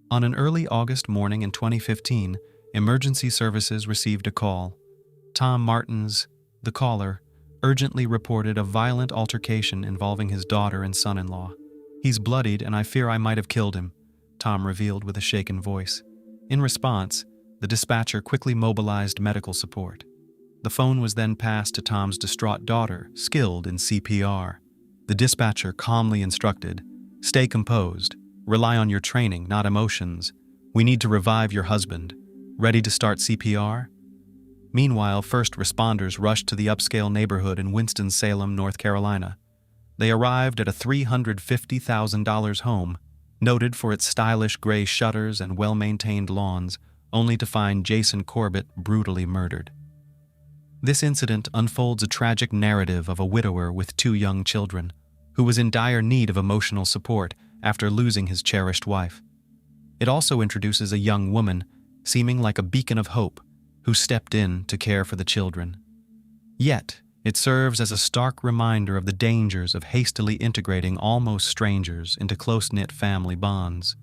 On an early August morning in 2015, emergency services received a call. Tom Martins, the caller, urgently reported a violent altercation involving his daughter and son-in-law. "He's bloodied and I fear I might have killed him," Tom revealed with a shaken voice. In response, the dispatcher quickly mobilized medical support. The phone was then passed to Tom's distraught daughter, skilled in CPR. The dispatcher calmly instructed, "Stay composed. Rely on your training, not emotions. We need to revive your husband. Ready to start CPR?" Meanwhile, first responders rushed to the upscale neighborhood in Winston-Salem, North Carolina. They arrived at a $350,000 home, noted for its stylish gray shutters and well-maintained lawns, only to find Jason Corbett brutally murdered. This incident unfolds a tragic narrative of a widower with 2 young children, who was in dire need of emotional support after losing his cherished wife. It also introduces a young woman, seeming like a beacon of hope, who stepped in to care for the children. Yet, it serves as a stark reminder of the dangers of hastily integrating almost strangers into close-knit family bonds.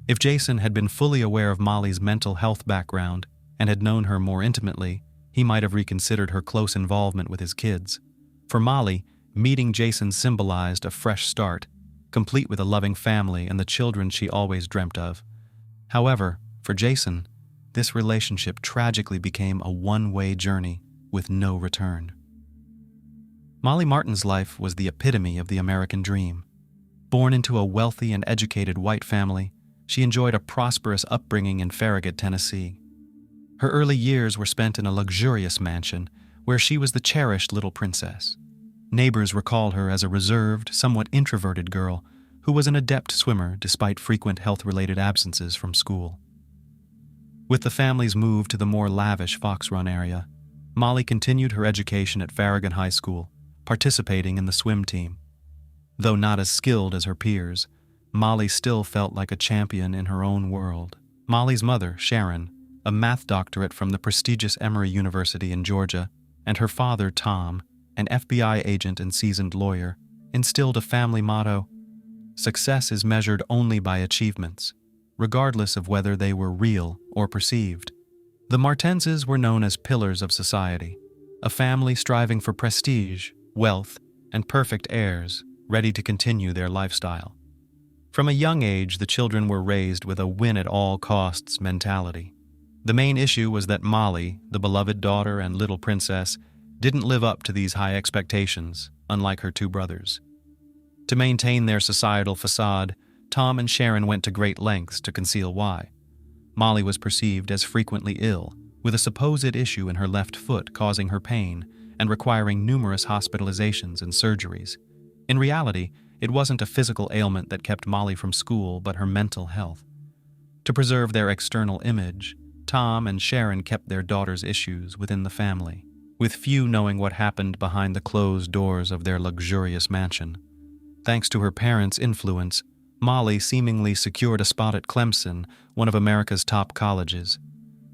If Jason had been fully aware of Molly's mental health background and had known her more intimately, he might have reconsidered her close involvement with his kids. For Molly, meeting Jason symbolized a fresh start, complete with a loving family and the children she always dreamt of. However, for Jason, this relationship tragically became a one-way journey with no return. Molly Martin's life was the epitome of the American dream. Born into a wealthy and educated white family, she enjoyed a prosperous upbringing in Farragut, Tennessee. Her early years were spent in a luxurious mansion where she was the cherished little princess. Neighbors recall her as a reserved, somewhat introverted girl who was an adept swimmer despite frequent health-related absences from school. With the family's move to the more lavish Fox Run area, Molly continued her education at Farragut High School, participating in the swim team. Though not as skilled as her peers, Molly still felt like a champion in her own world. Molly's mother, Sharon, a math doctorate from the prestigious Emory University in Georgia, and her father, Tom, an FBI agent and seasoned lawyer, instilled a family motto: "Success is measured only by achievements, regardless of whether they were real or perceived." The Martenses were known as pillars of society, a family striving for prestige, wealth, and perfect heirs, ready to continue their lifestyle. From a young age, the children were raised with a win-at-all-costs mentality. The main issue was that Molly, the beloved daughter and little princess, didn't live up to these high expectations, unlike her 2 brothers. To maintain their societal facade, Tom and Sharon went to great lengths to conceal why. Molly was perceived as frequently ill, with a supposed issue in her left foot causing her pain and requiring numerous hospitalizations and surgeries. In reality, it wasn't a physical ailment that kept Molly from school, but her mental health. To preserve their external image, Tom and Sharon kept their daughter's issues within the family, with few knowing what happened behind the closed doors of their luxurious mansion. Thanks to her parents' influence, Molly seemingly secured a spot at Clemson, one of America's top colleges.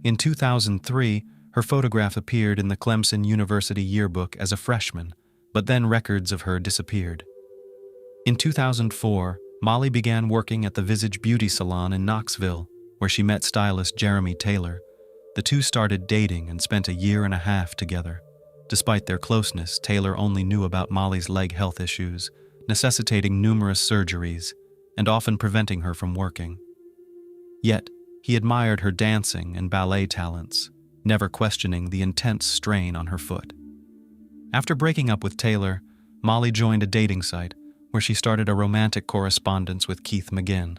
In 2003, her photograph appeared in the Clemson University yearbook as a freshman, but then records of her disappeared. In 2004, Molly began working at the Visage Beauty Salon in Knoxville, where she met stylist Jeremy Taylor. The 2 started dating and spent a year and a half together. Despite their closeness, Taylor only knew about Molly's leg health issues, necessitating numerous surgeries and often preventing her from working. Yet, he admired her dancing and ballet talents, never questioning the intense strain on her foot. After breaking up with Taylor, Molly joined a dating site where she started a romantic correspondence with Keith McGinn.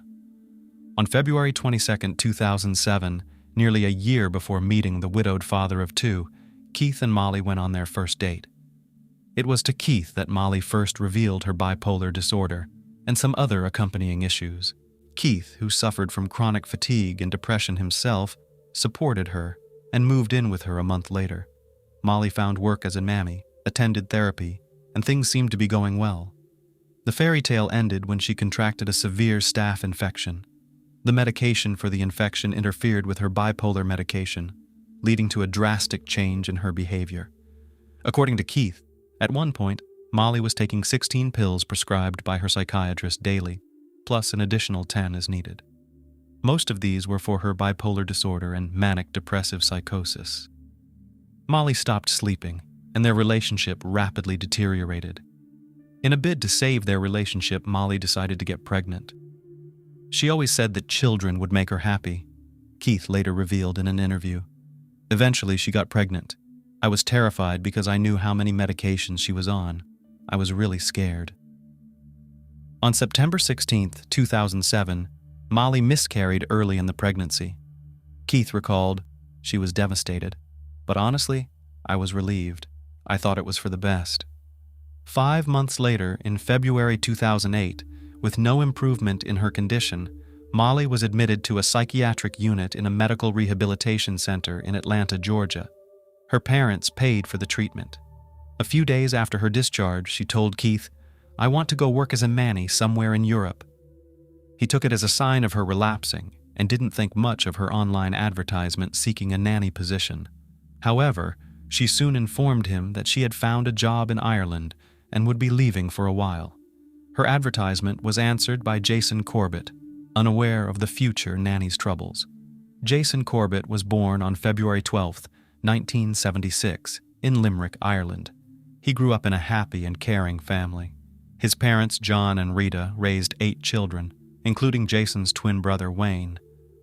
On February 22, 2007, nearly a year before meeting the widowed father of 2, Keith and Molly went on their first date. It was to Keith that Molly first revealed her bipolar disorder and some other accompanying issues. Keith, who suffered from chronic fatigue and depression himself, supported her and moved in with her a month later. Molly found work as a mammy, attended therapy, and things seemed to be going well. The fairy tale ended when she contracted a severe staph infection. The medication for the infection interfered with her bipolar medication, leading to a drastic change in her behavior. According to Keith, at one point, Molly was taking 16 pills prescribed by her psychiatrist daily, plus an additional 10 as needed. Most of these were for her bipolar disorder and manic depressive psychosis. Molly stopped sleeping, and their relationship rapidly deteriorated. In a bid to save their relationship, Molly decided to get pregnant. She always said that children would make her happy, Keith later revealed in an interview. Eventually, she got pregnant. I was terrified because I knew how many medications she was on. I was really scared. On September 16, 2007, Molly miscarried early in the pregnancy. Keith recalled, "She was devastated. But honestly, I was relieved. I thought it was for the best." 5 months later, in February 2008, with no improvement in her condition, Molly was admitted to a psychiatric unit in a medical rehabilitation center in Atlanta, Georgia. Her parents paid for the treatment. A few days after her discharge, she told Keith, "I want to go work as a nanny somewhere in Europe." He took it as a sign of her relapsing and didn't think much of her online advertisement seeking a nanny position. However, she soon informed him that she had found a job in Ireland and would be leaving for a while. Her advertisement was answered by Jason Corbett, unaware of the future nanny's troubles. Jason Corbett was born on February 12, 1976, in Limerick, Ireland. He grew up in a happy and caring family. His parents, John and Rita, raised 8 children, including Jason's twin brother, Wayne.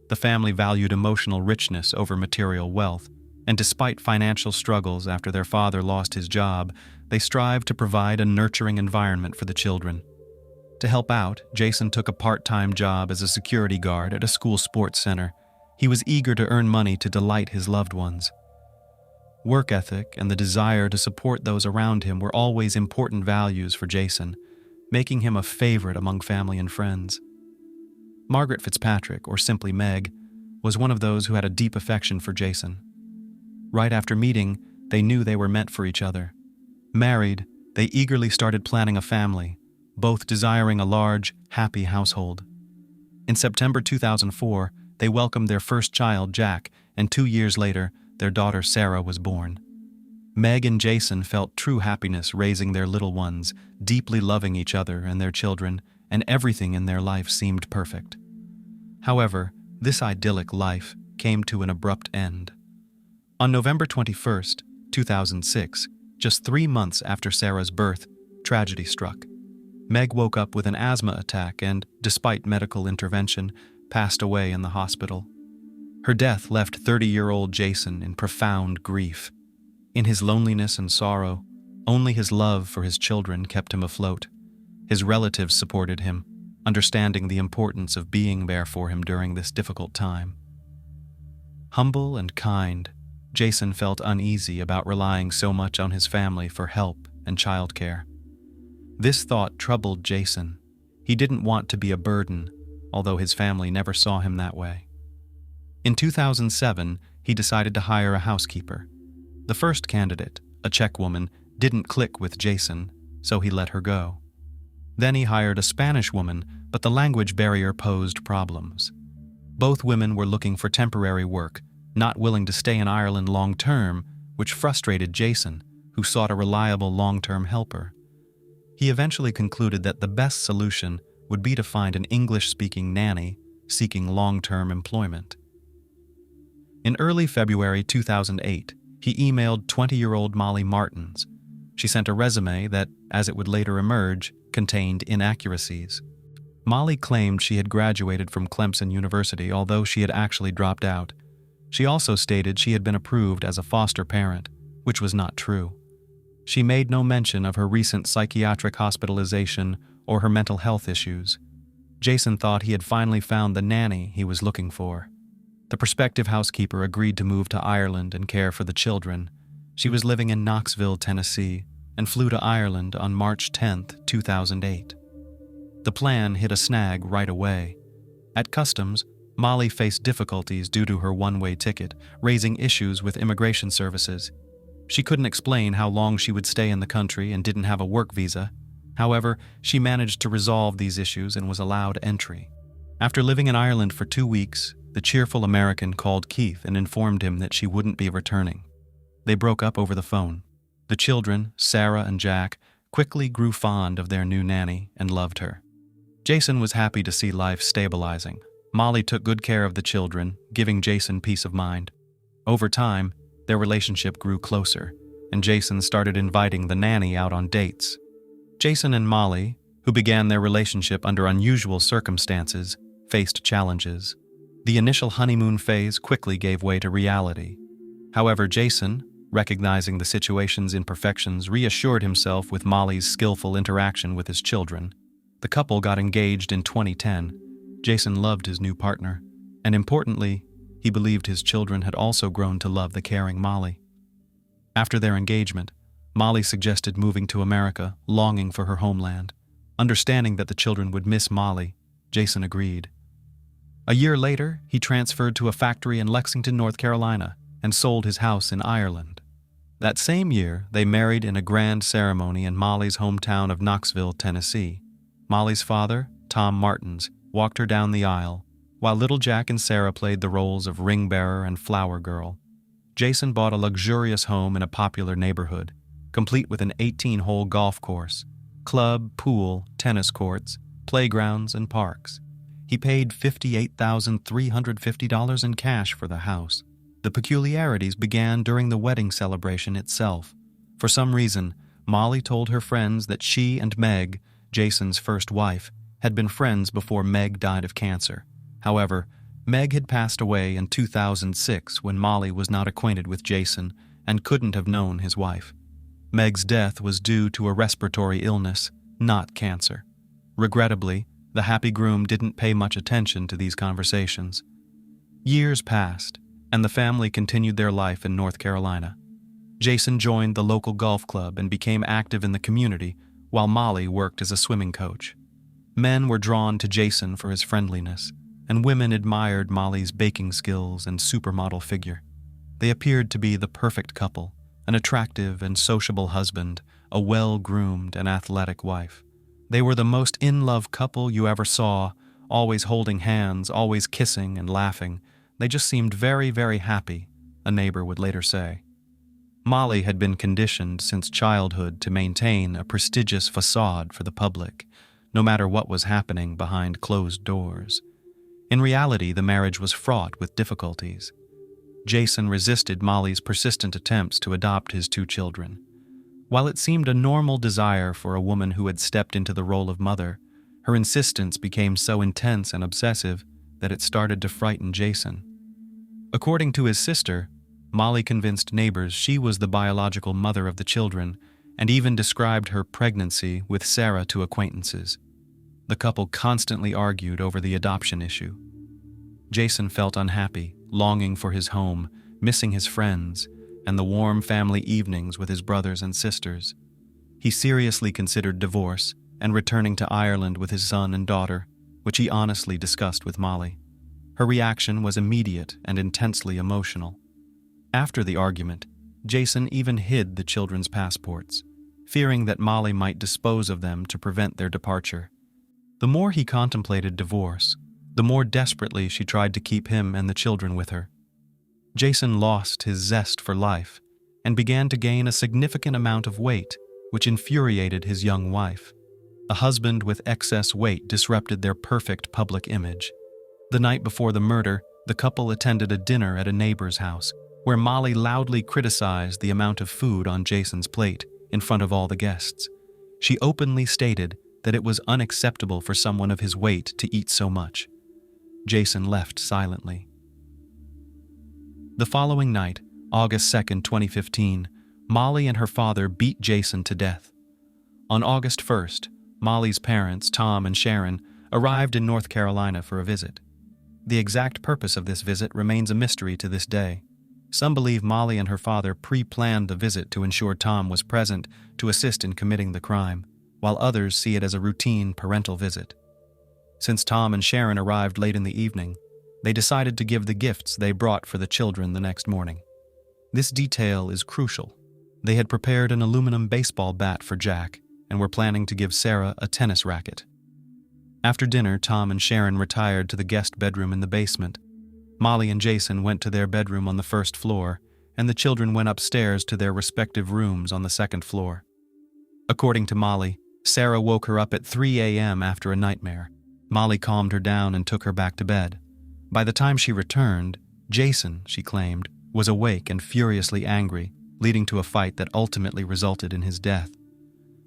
The family valued emotional richness over material wealth, and despite financial struggles after their father lost his job, they strived to provide a nurturing environment for the children. To help out, Jason took a part-time job as a security guard at a school sports center. He was eager to earn money to delight his loved ones. Work ethic and the desire to support those around him were always important values for Jason, making him a favorite among family and friends. Margaret Fitzpatrick, or simply Meg, was one of those who had a deep affection for Jason. Right after meeting, they knew they were meant for each other. Married, they eagerly started planning a family, both desiring a large, happy household. In September 2004, they welcomed their first child, Jack, and 2 years later, their daughter Sarah was born. Meg and Jason felt true happiness raising their little ones, deeply loving each other and their children, and everything in their life seemed perfect. However, this idyllic life came to an abrupt end. On November 21, 2006, just 3 months after Sarah's birth, tragedy struck. Meg woke up with an asthma attack and, despite medical intervention, passed away in the hospital. Her death left 30-year-old Jason in profound grief. In his loneliness and sorrow, only his love for his children kept him afloat. His relatives supported him, understanding the importance of being there for him during this difficult time. Humble and kind, Jason felt uneasy about relying so much on his family for help and childcare. This thought troubled Jason. He didn't want to be a burden, although his family never saw him that way. In 2007, he decided to hire a housekeeper. The first candidate, a Czech woman, didn't click with Jason, so he let her go. Then he hired a Spanish woman, but the language barrier posed problems. Both women were looking for temporary work, not willing to stay in Ireland long-term, which frustrated Jason, who sought a reliable long-term helper. He eventually concluded that the best solution would be to find an English-speaking nanny seeking long-term employment. In early February 2008, he emailed 20-year-old Molly Martins. She sent a resume that, as it would later emerge, contained inaccuracies. Molly claimed she had graduated from Clemson University, although she had actually dropped out. She also stated she had been approved as a foster parent, which was not true. She made no mention of her recent psychiatric hospitalization or her mental health issues. Jason thought he had finally found the nanny he was looking for. The prospective housekeeper agreed to move to Ireland and care for the children. She was living in Knoxville, Tennessee, and flew to Ireland on March 10, 2008. The plan hit a snag right away. At customs, Molly faced difficulties due to her one-way ticket, raising issues with immigration services. She couldn't explain how long she would stay in the country and didn't have a work visa. However, she managed to resolve these issues and was allowed entry. After living in Ireland for 2 weeks, the cheerful American called Keith and informed him that she wouldn't be returning. They broke up over the phone. The children, Sarah and Jack, quickly grew fond of their new nanny and loved her. Jason was happy to see life stabilizing, Molly took good care of the children, giving Jason peace of mind. Over time, their relationship grew closer, and Jason started inviting the nanny out on dates. Jason and Molly, who began their relationship under unusual circumstances, faced challenges. The initial honeymoon phase quickly gave way to reality. However, Jason, recognizing the situation's imperfections, reassured himself with Molly's skillful interaction with his children. The couple got engaged in 2010. Jason loved his new partner, and importantly, he believed his children had also grown to love the caring Molly. After their engagement, Molly suggested moving to America, longing for her homeland. Understanding that the children would miss Molly, Jason agreed. A year later, he transferred to a factory in Lexington, North Carolina, and sold his house in Ireland. That same year, they married in a grand ceremony in Molly's hometown of Knoxville, Tennessee. Molly's father, Tom Martins, walked her down the aisle, while little Jack and Sarah played the roles of ring bearer and flower girl. Jason bought a luxurious home in a popular neighborhood, complete with an 18-hole golf course, club, pool, tennis courts, playgrounds, and parks. He paid $58,350 in cash for the house. The peculiarities began during the wedding celebration itself. For some reason, Molly told her friends that she and Meg, Jason's first wife, had been friends before Meg died of cancer. However, Meg had passed away in 2006 when Molly was not acquainted with Jason and couldn't have known his wife. Meg's death was due to a respiratory illness, not cancer. Regrettably, the happy groom didn't pay much attention to these conversations. Years passed, and the family continued their life in North Carolina. Jason joined the local golf club and became active in the community, while Molly worked as a swimming coach. Men were drawn to Jason for his friendliness, and women admired Molly's baking skills and supermodel figure. They appeared to be the perfect couple, an attractive and sociable husband, a well-groomed and athletic wife. They were the most in-love couple you ever saw, always holding hands, always kissing and laughing. They just seemed very, very happy, a neighbor would later say. Molly had been conditioned since childhood to maintain a prestigious facade for the public, no matter what was happening behind closed doors. In reality, the marriage was fraught with difficulties. Jason resisted Molly's persistent attempts to adopt his two children. While it seemed a normal desire for a woman who had stepped into the role of mother, her insistence became so intense and obsessive that it started to frighten Jason. According to his sister, Molly convinced neighbors she was the biological mother of the children and even described her pregnancy with Sarah to acquaintances. The couple constantly argued over the adoption issue. Jason felt unhappy, longing for his home, missing his friends, and the warm family evenings with his brothers and sisters. He seriously considered divorce and returning to Ireland with his son and daughter, which he honestly discussed with Molly. Her reaction was immediate and intensely emotional. After the argument, Jason even hid the children's passports, fearing that Molly might dispose of them to prevent their departure. The more he contemplated divorce, the more desperately she tried to keep him and the children with her. Jason lost his zest for life and began to gain a significant amount of weight, which infuriated his young wife. A husband with excess weight disrupted their perfect public image. The night before the murder, the couple attended a dinner at a neighbor's house, where Molly loudly criticized the amount of food on Jason's plate in front of all the guests. She openly stated that it was unacceptable for someone of his weight to eat so much. Jason left silently. The following night, August 2nd, 2015, Molly and her father beat Jason to death. On August 1st, Molly's parents, Tom and Sharon, arrived in North Carolina for a visit. The exact purpose of this visit remains a mystery to this day. Some believe Molly and her father pre-planned the visit to ensure Tom was present to assist in committing the crime, while others see it as a routine parental visit. Since Tom and Sharon arrived late in the evening, they decided to give the gifts they brought for the children the next morning. This detail is crucial. They had prepared an aluminum baseball bat for Jack and were planning to give Sarah a tennis racket. After dinner, Tom and Sharon retired to the guest bedroom in the basement. Molly and Jason went to their bedroom on the first floor, and the children went upstairs to their respective rooms on the second floor. According to Molly, Sarah woke her up at 3 a.m. after a nightmare. Molly calmed her down and took her back to bed. By the time she returned, Jason, she claimed, was awake and furiously angry, leading to a fight that ultimately resulted in his death.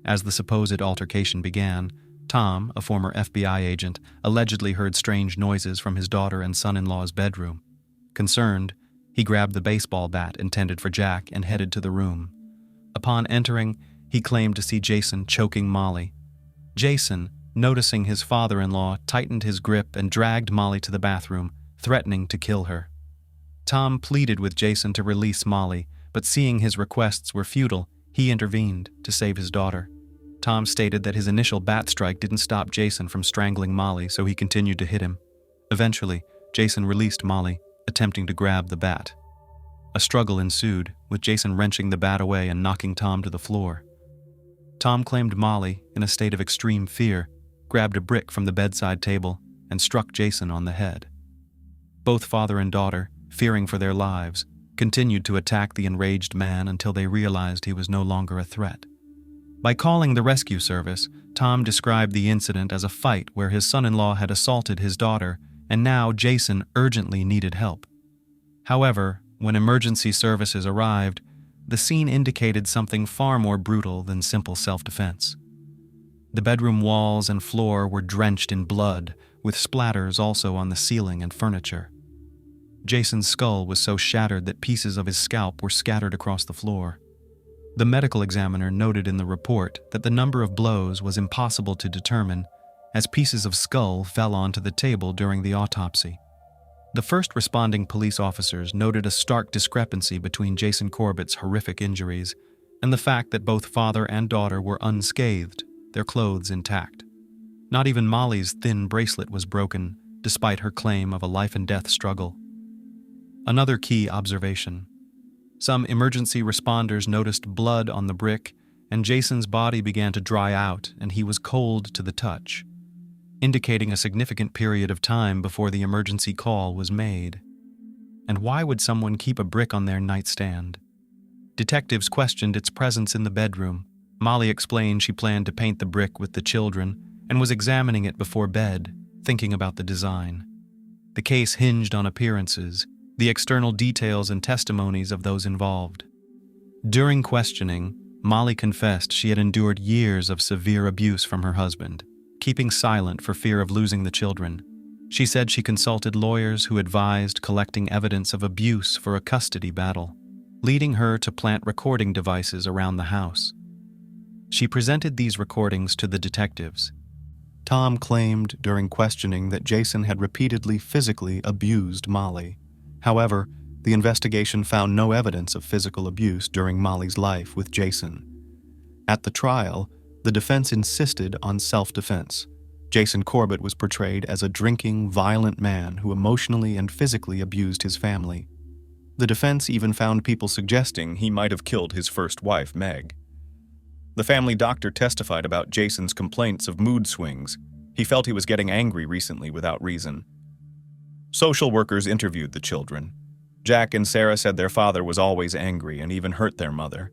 As the supposed altercation began, Tom, a former FBI agent, allegedly heard strange noises from his daughter and son-in-law's bedroom. Concerned, he grabbed the baseball bat intended for Jack and headed to the room. Upon entering, he claimed to see Jason choking Molly. Jason, noticing his father-in-law, tightened his grip and dragged Molly to the bathroom, threatening to kill her. Tom pleaded with Jason to release Molly, but seeing his requests were futile, he intervened to save his daughter. Tom stated that his initial bat strike didn't stop Jason from strangling Molly, so he continued to hit him. Eventually, Jason released Molly, attempting to grab the bat. A struggle ensued, with Jason wrenching the bat away and knocking Tom to the floor. Tom claimed Molly, in a state of extreme fear, grabbed a brick from the bedside table and struck Jason on the head. Both father and daughter, fearing for their lives, continued to attack the enraged man until they realized he was no longer a threat. By calling the rescue service, Tom described the incident as a fight where his son-in-law had assaulted his daughter, and now Jason urgently needed help. However, when emergency services arrived, the scene indicated something far more brutal than simple self-defense. The bedroom walls and floor were drenched in blood, with splatters also on the ceiling and furniture. Jason's skull was so shattered that pieces of his scalp were scattered across the floor. The medical examiner noted in the report that the number of blows was impossible to determine, as pieces of skull fell onto the table during the autopsy. The first responding police officers noted a stark discrepancy between Jason Corbett's horrific injuries and the fact that both father and daughter were unscathed, their clothes intact. Not even Molly's thin bracelet was broken, despite her claim of a life-and-death struggle. Another key observation. Some emergency responders noticed blood on the brick, and Jason's body began to dry out and he was cold to the touch, indicating a significant period of time before the emergency call was made. And why would someone keep a brick on their nightstand? Detectives questioned its presence in the bedroom. Molly explained she planned to paint the brick with the children and was examining it before bed, thinking about the design. The case hinged on appearances, the external details and testimonies of those involved. During questioning, Molly confessed she had endured years of severe abuse from her husband, keeping silent for fear of losing the children. She said she consulted lawyers who advised collecting evidence of abuse for a custody battle, leading her to plant recording devices around the house. She presented these recordings to the detectives. Tom claimed during questioning that Jason had repeatedly physically abused Molly. However, the investigation found no evidence of physical abuse during Molly's life with Jason. At the trial, the defense insisted on self-defense. Jason Corbett was portrayed as a drinking, violent man who emotionally and physically abused his family. The defense even found people suggesting he might have killed his first wife, Meg. The family doctor testified about Jason's complaints of mood swings. He felt he was getting angry recently without reason. Social workers interviewed the children. Jack and Sarah said their father was always angry and even hurt their mother.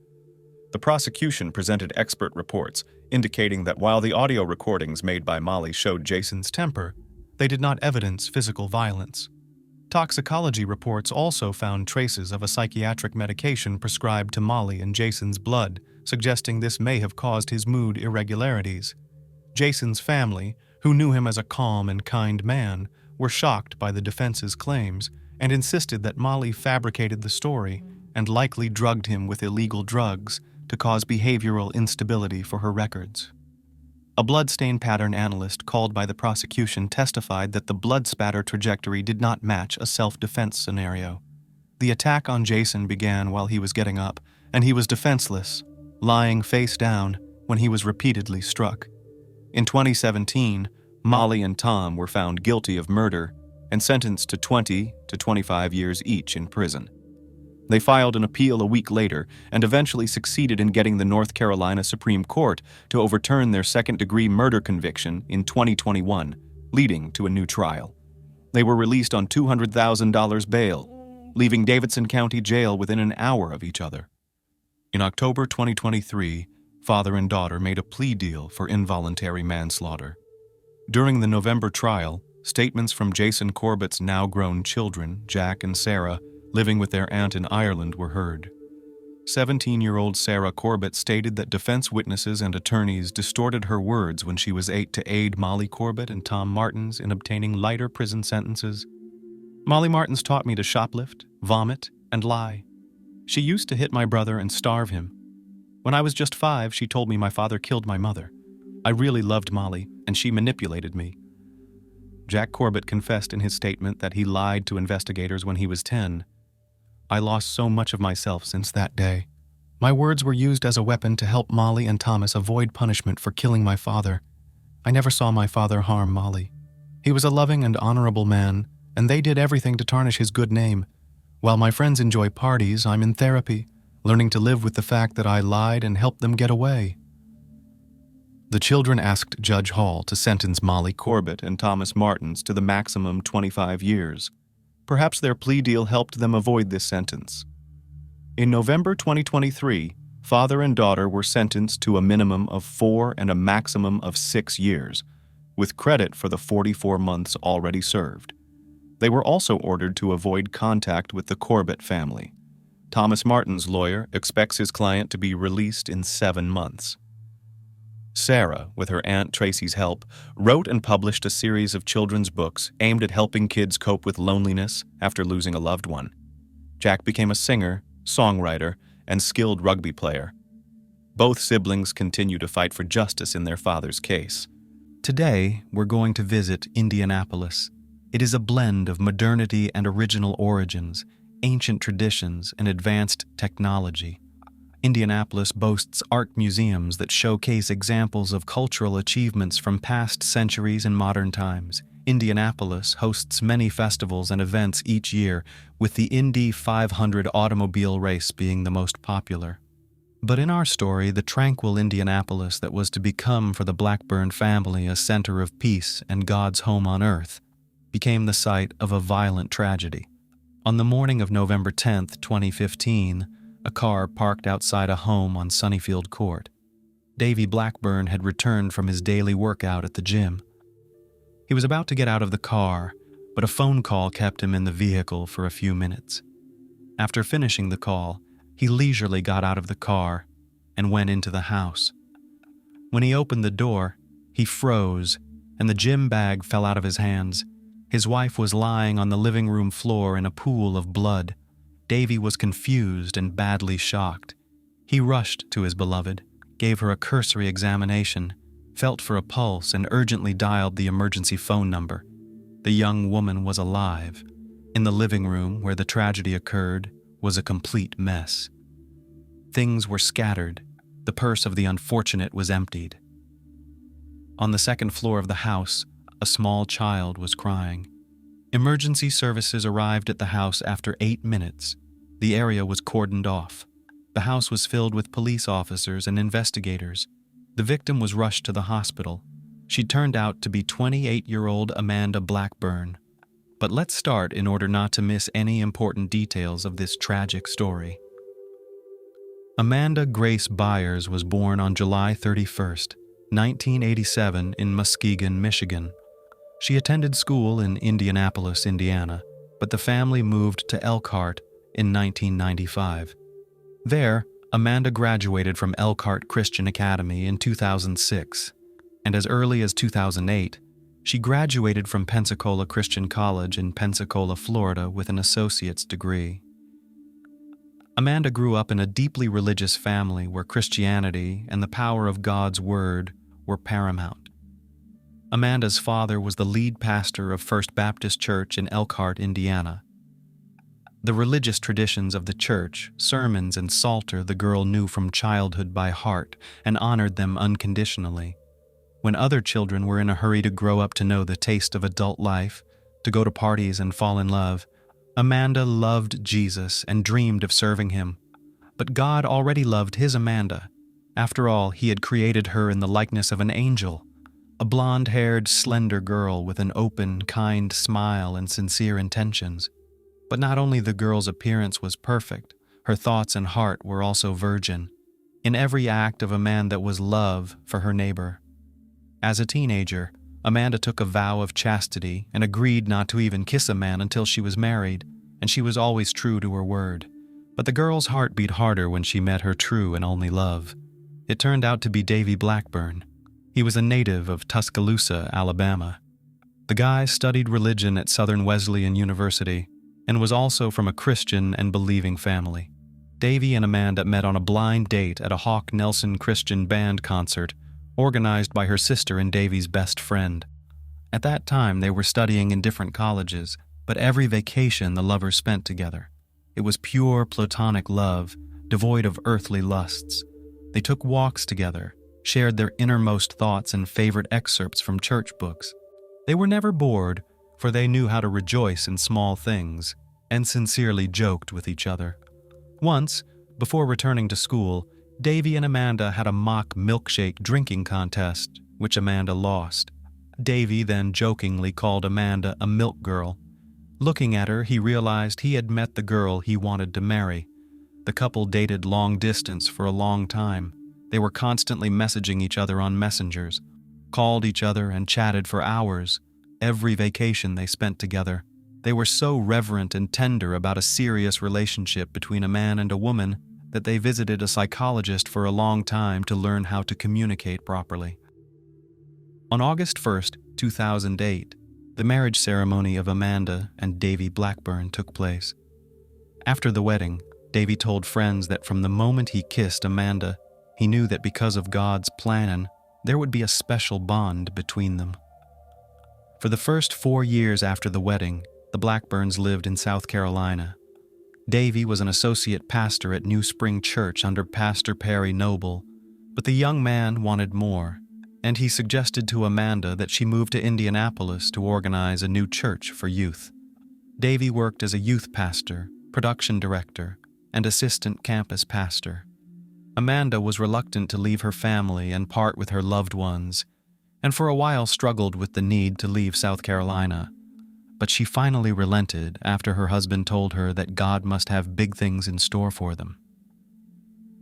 The prosecution presented expert reports indicating that while the audio recordings made by Molly showed Jason's temper, they did not evidence physical violence. Toxicology reports also found traces of a psychiatric medication prescribed to Molly in Jason's blood, suggesting this may have caused his mood irregularities. Jason's family, who knew him as a calm and kind man, were shocked by the defense's claims and insisted that Molly fabricated the story and likely drugged him with illegal drugs to cause behavioral instability for her records. A bloodstain pattern analyst called by the prosecution testified that the blood spatter trajectory did not match a self-defense scenario. The attack on Jason began while he was getting up, and he was defenseless, lying face down when he was repeatedly struck. In 2017, Molly and Tom were found guilty of murder and sentenced to 20 to 25 years each in prison. They filed an appeal a week later and eventually succeeded in getting the North Carolina Supreme Court to overturn their second-degree murder conviction in 2021, leading to a new trial. They were released on $200,000 bail, leaving Davidson County Jail within an hour of each other. In October 2023, father and daughter made a plea deal for involuntary manslaughter. During the November trial, Statements from Jason Corbett's now-grown children, Jack and Sarah, living with their aunt in Ireland, were heard. 17-year-old Sarah Corbett stated that defense witnesses and attorneys distorted her words when she was 8 to aid Molly Corbett and Tom Martins in obtaining lighter prison sentences. Molly Martins taught me to shoplift, vomit, and lie. She used to hit my brother and starve him. When I was just 5, she told me my father killed my mother. I really loved Molly, and she manipulated me. Jack Corbett confessed in his statement that he lied to investigators when he was 10. I lost so much of myself since that day. My words were used as a weapon to help Molly and Thomas avoid punishment for killing my father. I never saw my father harm Molly. He was a loving and honorable man, and they did everything to tarnish his good name. While my friends enjoy parties, I'm in therapy, learning to live with the fact that I lied and helped them get away. The children asked Judge Hall to sentence Molly Corbett and Thomas Martins to the maximum 25 years. Perhaps their plea deal helped them avoid this sentence. In November 2023, father and daughter were sentenced to a minimum of 4 and a maximum of 6 years, with credit for the 44 months already served. They were also ordered to avoid contact with the Corbett family. Thomas Martin's lawyer expects his client to be released in 7 months. Sarah, with her Aunt Tracy's help, wrote and published a series of children's books aimed at helping kids cope with loneliness after losing a loved one. Jack became a singer, songwriter, and skilled rugby player. Both siblings continue to fight for justice in their father's case. Today, we're going to visit Indianapolis. It is a blend of modernity and original origins, ancient traditions, and advanced technology. Indianapolis boasts art museums that showcase examples of cultural achievements from past centuries and modern times. Indianapolis hosts many festivals and events each year, with the Indy 500 automobile race being the most popular. But in our story, the tranquil Indianapolis that was to become for the Blackburn family a center of peace and God's home on earth became the site of a violent tragedy. On the morning of November 10, 2015, a car parked outside a home on Sunnyfield Court. Davy Blackburn had returned from his daily workout at the gym. He was about to get out of the car, but a phone call kept him in the vehicle for a few minutes. After finishing the call, he leisurely got out of the car and went into the house. When he opened the door, he froze, and the gym bag fell out of his hands. His wife was lying on the living room floor in a pool of blood. Davy was confused and badly shocked. He rushed to his beloved, gave her a cursory examination, felt for a pulse, and urgently dialed the emergency phone number. The young woman was alive. In the living room where the tragedy occurred was a complete mess. Things were scattered. The purse of the unfortunate was emptied. On the second floor of the house, a small child was crying. Emergency services arrived at the house after 8 minutes. The area was cordoned off. The house was filled with police officers and investigators. The victim was rushed to the hospital. She turned out to be 28-year-old Amanda Blackburn. But let's start in order not to miss any important details of this tragic story. Amanda Grace Byers was born on July 31st, 1987 in Muskegon, Michigan. She attended school in Indianapolis, Indiana, but the family moved to Elkhart in 1995. There, Amanda graduated from Elkhart Christian Academy in 2006, and as early as 2008, she graduated from Pensacola Christian College in Pensacola, Florida with an associate's degree. Amanda grew up in a deeply religious family where Christianity and the power of God's Word were paramount. Amanda's father was the lead pastor of First Baptist Church in Elkhart, Indiana. The religious traditions of the church, sermons, and psalter the girl knew from childhood by heart and honored them unconditionally. When other children were in a hurry to grow up to know the taste of adult life, to go to parties and fall in love, Amanda loved Jesus and dreamed of serving him. But God already loved his Amanda. After all, he had created her in the likeness of an angel, a blonde-haired, slender girl with an open, kind smile and sincere intentions. But not only the girl's appearance was perfect, her thoughts and heart were also virgin, in every act of a man that was love for her neighbor. As a teenager, Amanda took a vow of chastity and agreed not to even kiss a man until she was married, and she was always true to her word. But the girl's heart beat harder when she met her true and only love. It turned out to be Davy Blackburn. He was a native of Tuscaloosa, Alabama. The guy studied religion at Southern Wesleyan University and was also from a Christian and believing family. Davy and Amanda met on a blind date at a Hawk Nelson Christian band concert organized by her sister and Davy's best friend. At that time, they were studying in different colleges, but every vacation the lovers spent together. It was pure platonic love, devoid of earthly lusts. They took walks together, shared their innermost thoughts and favorite excerpts from church books. They were never bored, for they knew how to rejoice in small things, and sincerely joked with each other. Once, before returning to school, Davy and Amanda had a mock milkshake drinking contest, which Amanda lost. Davy then jokingly called Amanda a milk girl. Looking at her, he realized he had met the girl he wanted to marry. The couple dated long distance for a long time. They were constantly messaging each other on messengers, called each other and chatted for hours, every vacation they spent together. They were so reverent and tender about a serious relationship between a man and a woman that they visited a psychologist for a long time to learn how to communicate properly. On August 1st, 2008, the marriage ceremony of Amanda and Davy Blackburn took place. After the wedding, Davy told friends that from the moment he kissed Amanda, he knew that because of God's plan, there would be a special bond between them. For the first 4 years after the wedding, the Blackburns lived in South Carolina. Davy was an associate pastor at New Spring Church under Pastor Perry Noble, but the young man wanted more, and he suggested to Amanda that she move to Indianapolis to organize a new church for youth. Davy worked as a youth pastor, production director, and assistant campus pastor. Amanda was reluctant to leave her family and part with her loved ones, and for a while struggled with the need to leave South Carolina. But she finally relented after her husband told her that God must have big things in store for them.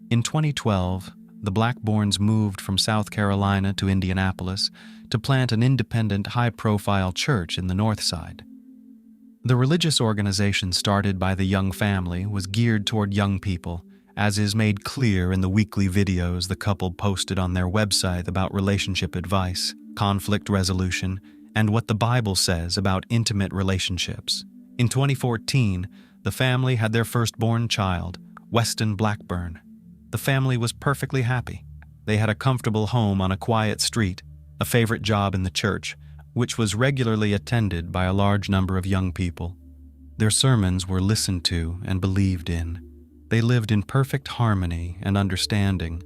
In 2012, the Blackburns moved from South Carolina to Indianapolis to plant an independent, high-profile church in the North Side. The religious organization started by the young family was geared toward young people, as is made clear in the weekly videos the couple posted on their website about relationship advice, conflict resolution, and what the Bible says about intimate relationships. In 2014, the family had their firstborn child, Weston Blackburn. The family was perfectly happy. They had a comfortable home on a quiet street, a favorite job in the church, which was regularly attended by a large number of young people. Their sermons were listened to and believed in. They lived in perfect harmony and understanding.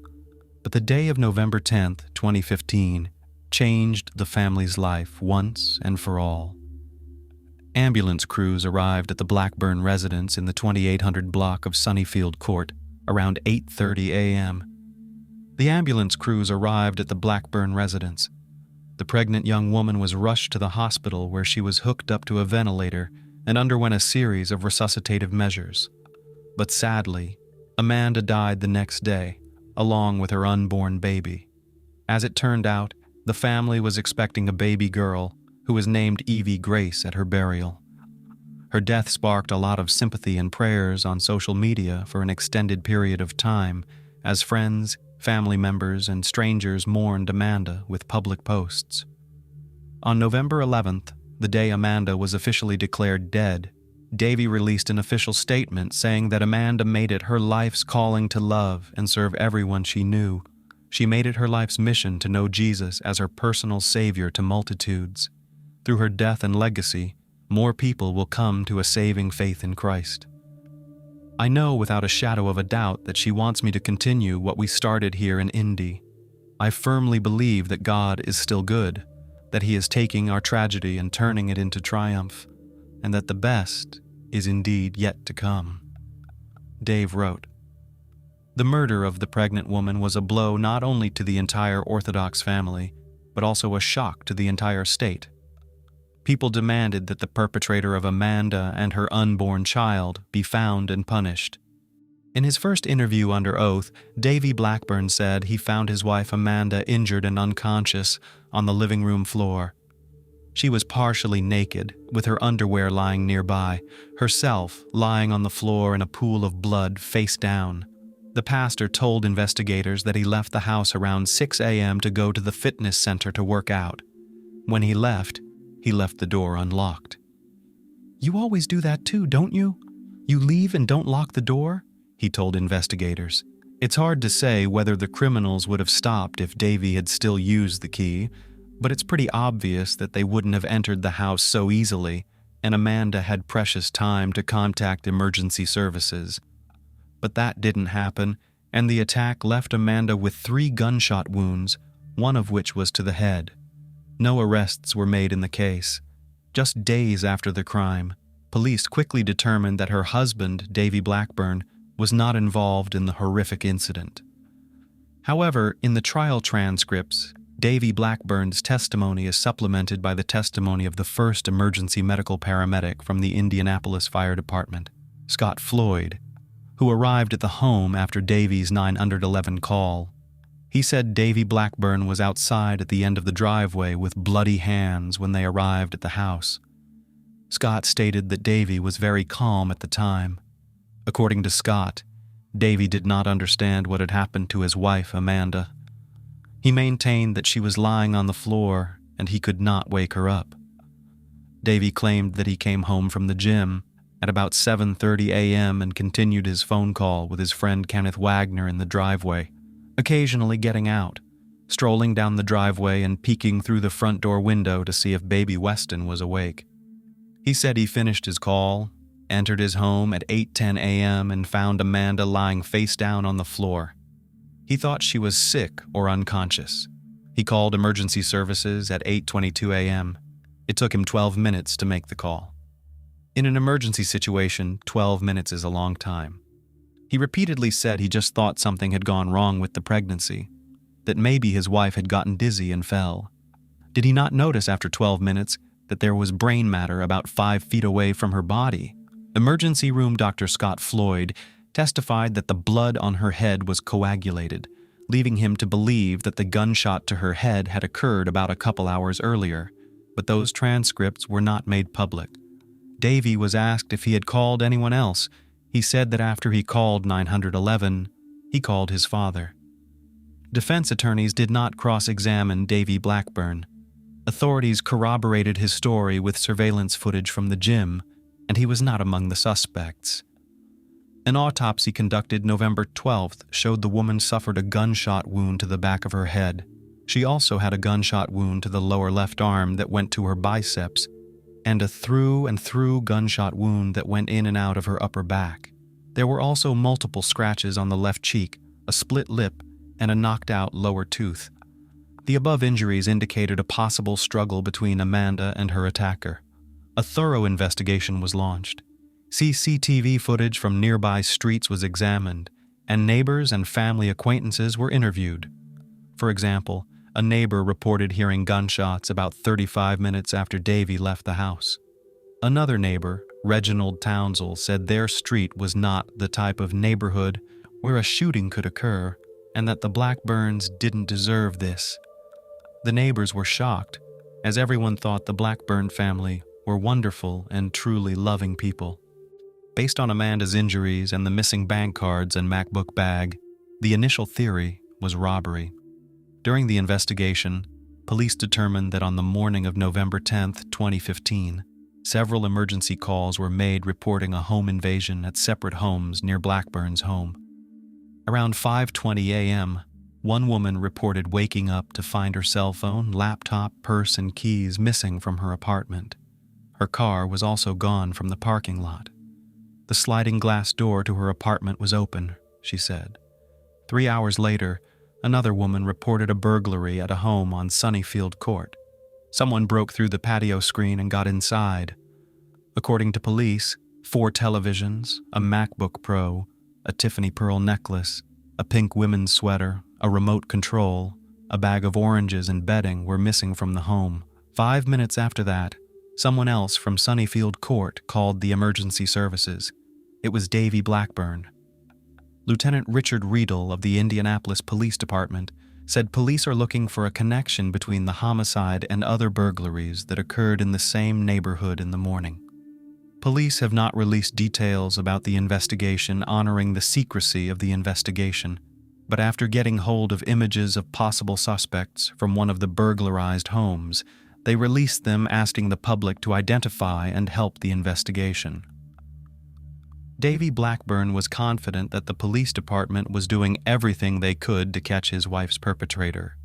But the day of November 10th, 2015, changed the family's life once and for all. Ambulance crews arrived at the Blackburn residence in the 2800 block of Sunnyfield Court around 8:30 a.m. The ambulance crews arrived at the Blackburn residence. The pregnant young woman was rushed to the hospital where she was hooked up to a ventilator and underwent a series of resuscitative measures. But sadly, Amanda died the next day, along with her unborn baby. As it turned out, the family was expecting a baby girl who was named Evie Grace at her burial. Her death sparked a lot of sympathy and prayers on social media for an extended period of time as friends, family members, and strangers mourned Amanda with public posts. On November 11th, the day Amanda was officially declared dead, Davy released an official statement saying that Amanda made it her life's calling to love and serve everyone she knew. She made it her life's mission to know Jesus as her personal Savior to multitudes. Through her death and legacy, more people will come to a saving faith in Christ. I know without a shadow of a doubt that she wants me to continue what we started here in Indy. I firmly believe that God is still good, that He is taking our tragedy and turning it into triumph, and that the best is indeed yet to come. Dave wrote, "The murder of the pregnant woman was a blow not only to the entire Orthodox family, but also a shock to the entire state. People demanded that the perpetrator of Amanda and her unborn child be found and punished." In his first interview under oath, Davy Blackburn said he found his wife Amanda injured and unconscious on the living room floor. She was partially naked, with her underwear lying nearby, herself lying on the floor in a pool of blood face down. The pastor told investigators that he left the house around 6 a.m. to go to the fitness center to work out. When he left the door unlocked. "You always do that too, don't you? You leave and don't lock the door?" he told investigators. It's hard to say whether the criminals would have stopped if Davy had still used the key, but it's pretty obvious that they wouldn't have entered the house so easily, and Amanda had precious time to contact emergency services. But that didn't happen, and the attack left Amanda with 3 gunshot wounds, one of which was to the head. No arrests were made in the case. Just days after the crime, police quickly determined that her husband, Davy Blackburn, was not involved in the horrific incident. However, in the trial transcripts, Davy Blackburn's testimony is supplemented by the testimony of the first emergency medical paramedic from the Indianapolis Fire Department, Scott Floyd, who arrived at the home after Davy's 911 call. He said Davy Blackburn was outside at the end of the driveway with bloody hands when they arrived at the house. Scott stated that Davy was very calm at the time. According to Scott, Davy did not understand what had happened to his wife, Amanda. He maintained that she was lying on the floor and he could not wake her up. Davy claimed that he came home from the gym at about 7:30 a.m. and continued his phone call with his friend Kenneth Wagner in the driveway, occasionally getting out, strolling down the driveway and peeking through the front door window to see if baby Weston was awake. He said he finished his call, entered his home at 8:10 a.m. and found Amanda lying face down on the floor. He thought she was sick or unconscious. He called emergency services at 8:22 a.m. It took him 12 minutes to make the call. In an emergency situation, 12 minutes is a long time. He repeatedly said he just thought something had gone wrong with the pregnancy, that maybe his wife had gotten dizzy and fell. Did he not notice after 12 minutes that there was brain matter about 5 feet away from her body? Emergency room Dr. Scott Floyd testified that the blood on her head was coagulated, leaving him to believe that the gunshot to her head had occurred about a couple hours earlier, but those transcripts were not made public. Davy was asked if he had called anyone else. He said that after he called 911, he called his father. Defense attorneys did not cross-examine Davy Blackburn. Authorities corroborated his story with surveillance footage from the gym, and he was not among the suspects. An autopsy conducted November 12th showed the woman suffered a gunshot wound to the back of her head. She also had a gunshot wound to the lower left arm that went to her biceps, and a through gunshot wound that went in and out of her upper back. There were also multiple scratches on the left cheek, a split lip, and a knocked-out lower tooth. The above injuries indicated a possible struggle between Amanda and her attacker. A thorough investigation was launched. CCTV footage from nearby streets was examined, and neighbors and family acquaintances were interviewed. For example, a neighbor reported hearing gunshots about 35 minutes after Davy left the house. Another neighbor, Reginald Townsell, said their street was not the type of neighborhood where a shooting could occur, and that the Blackburns didn't deserve this. The neighbors were shocked, as everyone thought the Blackburn family were wonderful and truly loving people. Based on Amanda's injuries and the missing bank cards and MacBook bag, the initial theory was robbery. During the investigation, police determined that on the morning of November 10, 2015, several emergency calls were made reporting a home invasion at separate homes near Blackburn's home. Around 5:20 a.m., one woman reported waking up to find her cell phone, laptop, purse, and keys missing from her apartment. Her car was also gone from the parking lot. The sliding glass door to her apartment was open, she said. 3 hours later, another woman reported a burglary at a home on Sunnyfield Court. Someone broke through the patio screen and got inside. According to police, 4 televisions, a MacBook Pro, a Tiffany pearl necklace, a pink women's sweater, a remote control, a bag of oranges and bedding were missing from the home. 5 minutes after that, someone else from Sunnyfield Court called the emergency services. It was Davy Blackburn. Lieutenant Richard Riedel of the Indianapolis Police Department said police are looking for a connection between the homicide and other burglaries that occurred in the same neighborhood in the morning. Police have not released details about the investigation, honoring the secrecy of the investigation, but after getting hold of images of possible suspects from one of the burglarized homes, they released them, asking the public to identify and help the investigation. Davy Blackburn was confident that the police department was doing everything they could to catch his wife's perpetrator.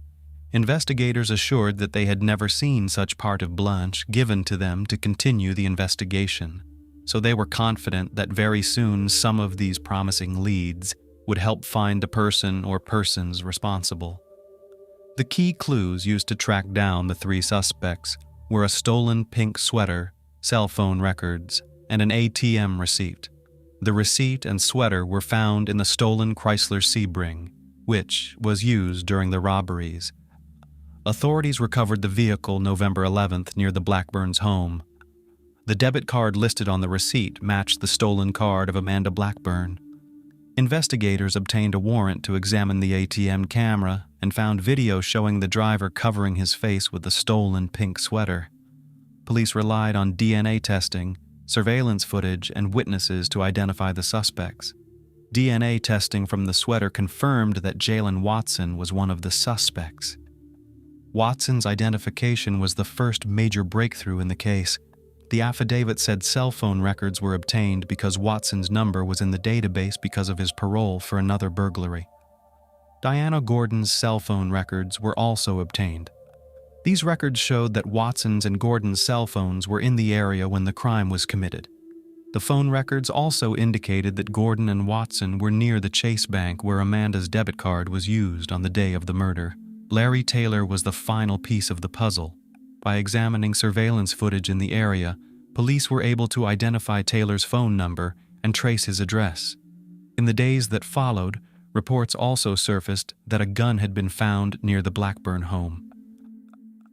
Investigators assured that they had never seen such part of Blanche given to them to continue the investigation, so they were confident that very soon some of these promising leads would help find the person or persons responsible. The key clues used to track down the three suspects were a stolen pink sweater, cell phone records, and an ATM receipt. The receipt and sweater were found in the stolen Chrysler Sebring, which was used during the robberies. Authorities recovered the vehicle November 11th near the Blackburns' home. The debit card listed on the receipt matched the stolen card of Amanda Blackburn. Investigators obtained a warrant to examine the ATM camera and found video showing the driver covering his face with the stolen pink sweater. Police relied on DNA testing, surveillance footage, and witnesses to identify the suspects. DNA testing from the sweater confirmed that Jalen Watson was one of the suspects. Watson's identification was the first major breakthrough in the case. The affidavit said cell phone records were obtained because Watson's number was in the database because of his parole for another burglary. Diana Gordon's cell phone records were also obtained. These records showed that Watson's and Gordon's cell phones were in the area when the crime was committed. The phone records also indicated that Gordon and Watson were near the Chase Bank where Amanda's debit card was used on the day of the murder. Larry Taylor was the final piece of the puzzle. By examining surveillance footage in the area, police were able to identify Taylor's phone number and trace his address. In the days that followed, reports also surfaced that a gun had been found near the Blackburn home.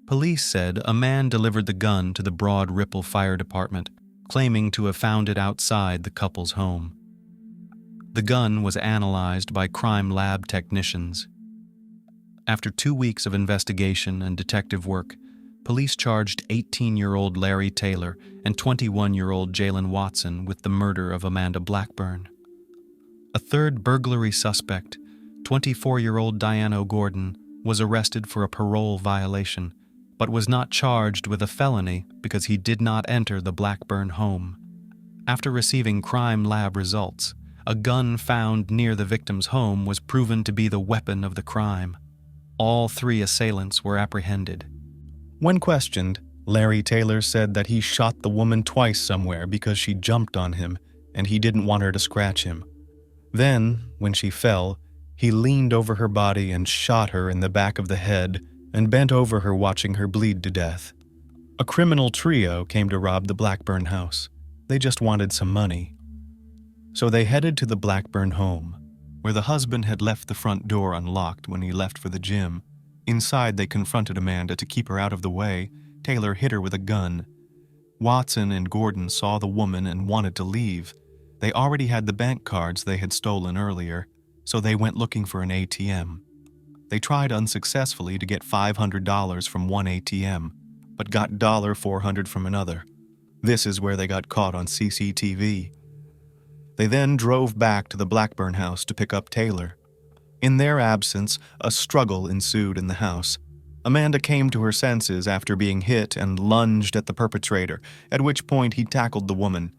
Police said a man delivered the gun to the Broad Ripple Fire Department, claiming to have found it outside the couple's home. The gun was analyzed by crime lab technicians. After 2 weeks of investigation and detective work, police charged 18-year-old Larry Taylor and 21-year-old Jalen Watson with the murder of Amanda Blackburn. A third burglary suspect, 24-year-old Diana Gordon, was arrested for a parole violation, but was not charged with a felony because he did not enter the Blackburn home. After receiving crime lab results, a gun found near the victim's home was proven to be the weapon of the crime. All three assailants were apprehended. When questioned, Larry Taylor said that he shot the woman twice somewhere because she jumped on him and he didn't want her to scratch him. Then, when she fell, he leaned over her body and shot her in the back of the head and bent over her watching her bleed to death. A criminal trio came to rob the Blackburn house. They just wanted some money. So they headed to the Blackburn home, where the husband had left the front door unlocked when he left for the gym. Inside, they confronted Amanda to keep her out of the way. Taylor hit her with a gun. Watson and Gordon saw the woman and wanted to leave. They already had the bank cards they had stolen earlier, so they went looking for an ATM. They tried unsuccessfully to get $500 from one ATM, but got $400 from another. This is where they got caught on CCTV. They then drove back to the Blackburn house to pick up Taylor. In their absence, a struggle ensued in the house. Amanda came to her senses after being hit and lunged at the perpetrator, at which point he tackled the woman.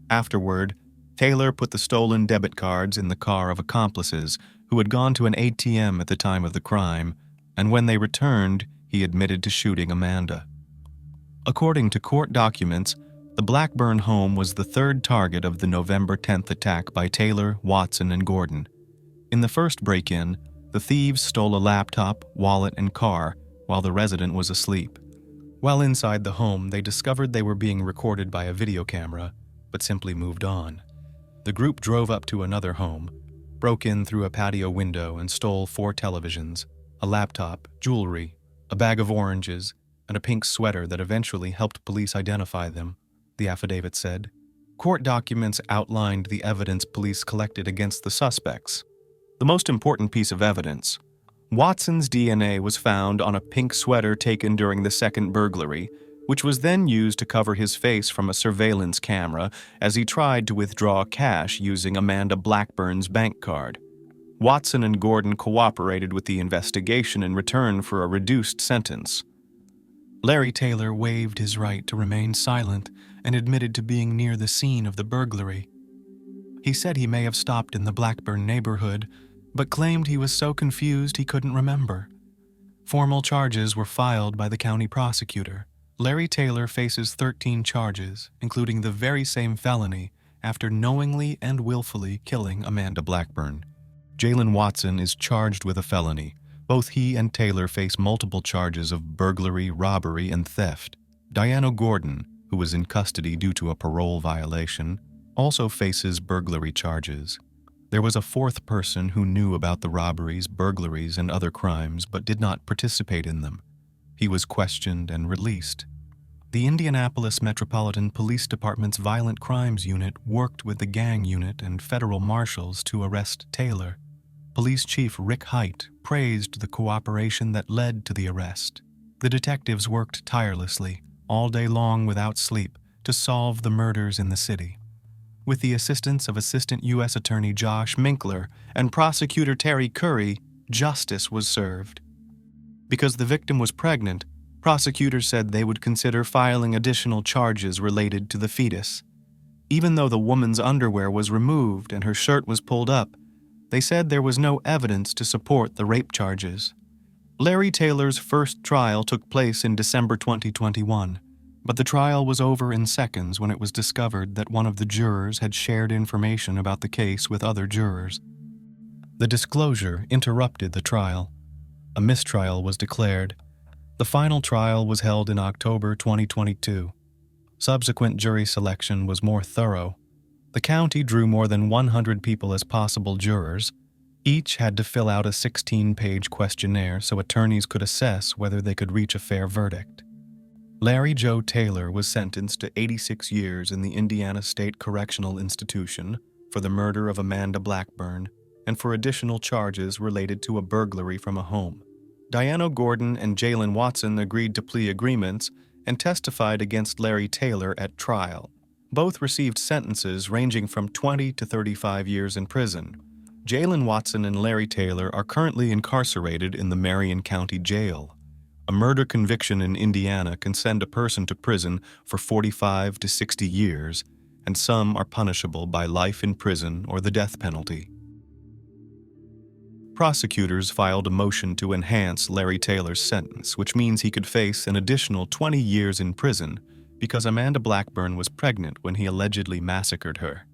Afterward, Taylor put the stolen debit cards in the car of accomplices who had gone to an ATM at the time of the crime, and when they returned, he admitted to shooting Amanda. According to court documents, the Blackburn home was the third target of the November 10th attack by Taylor, Watson, and Gordon. In the first break-in, the thieves stole a laptop, wallet, and car while the resident was asleep. While inside the home, they discovered they were being recorded by a video camera, but simply moved on. The group drove up to another home, broke in through a patio window and stole 4 televisions, a laptop, jewelry, a bag of oranges, and a pink sweater that eventually helped police identify them, the affidavit said. Court documents outlined the evidence police collected against the suspects. The most important piece of evidence, Watson's DNA was found on a pink sweater taken during the second burglary, which was then used to cover his face from a surveillance camera as he tried to withdraw cash using Amanda Blackburn's bank card. Watson and Gordon cooperated with the investigation in return for a reduced sentence. Larry Taylor waived his right to remain silent and admitted to being near the scene of the burglary. He said he may have stopped in the Blackburn neighborhood, but claimed he was so confused he couldn't remember. Formal charges were filed by the county prosecutor. Larry Taylor faces 13 charges, including the very same felony, after knowingly and willfully killing Amanda Blackburn. Jalen Watson is charged with a felony. Both he and Taylor face multiple charges of burglary, robbery, and theft. Diana Gordon, who was in custody due to a parole violation, also faces burglary charges. There was a fourth person who knew about the robberies, burglaries, and other crimes but did not participate in them. He was questioned and released. The Indianapolis Metropolitan Police Department's Violent Crimes Unit worked with the gang unit and federal marshals to arrest Taylor. Police Chief Rick Height praised the cooperation that led to the arrest. The detectives worked tirelessly, all day long without sleep, to solve the murders in the city. With the assistance of Assistant U.S. Attorney Josh Minkler and Prosecutor Terry Curry, justice was served. Because the victim was pregnant, prosecutors said they would consider filing additional charges related to the fetus. Even though the woman's underwear was removed and her shirt was pulled up, they said there was no evidence to support the rape charges. Larry Taylor's first trial took place in December 2021, but the trial was over in seconds when it was discovered that one of the jurors had shared information about the case with other jurors. The disclosure interrupted the trial. A mistrial was declared. The final trial was held in October 2022. Subsequent jury selection was more thorough. The county drew more than 100 people as possible jurors. Each had to fill out a 16-page questionnaire so attorneys could assess whether they could reach a fair verdict. Larry Joe Taylor was sentenced to 86 years in the Indiana State Correctional Institution for the murder of Amanda Blackburn and for additional charges related to a burglary from a home. Diana Gordon and Jalen Watson agreed to plea agreements and testified against Larry Taylor at trial. Both received sentences ranging from 20 to 35 years in prison. Jalen Watson and Larry Taylor are currently incarcerated in the Marion County Jail. A murder conviction in Indiana can send a person to prison for 45 to 60 years, and some are punishable by life in prison or the death penalty. Prosecutors filed a motion to enhance Larry Taylor's sentence, which means he could face an additional 20 years in prison because Amanda Blackburn was pregnant when he allegedly massacred her.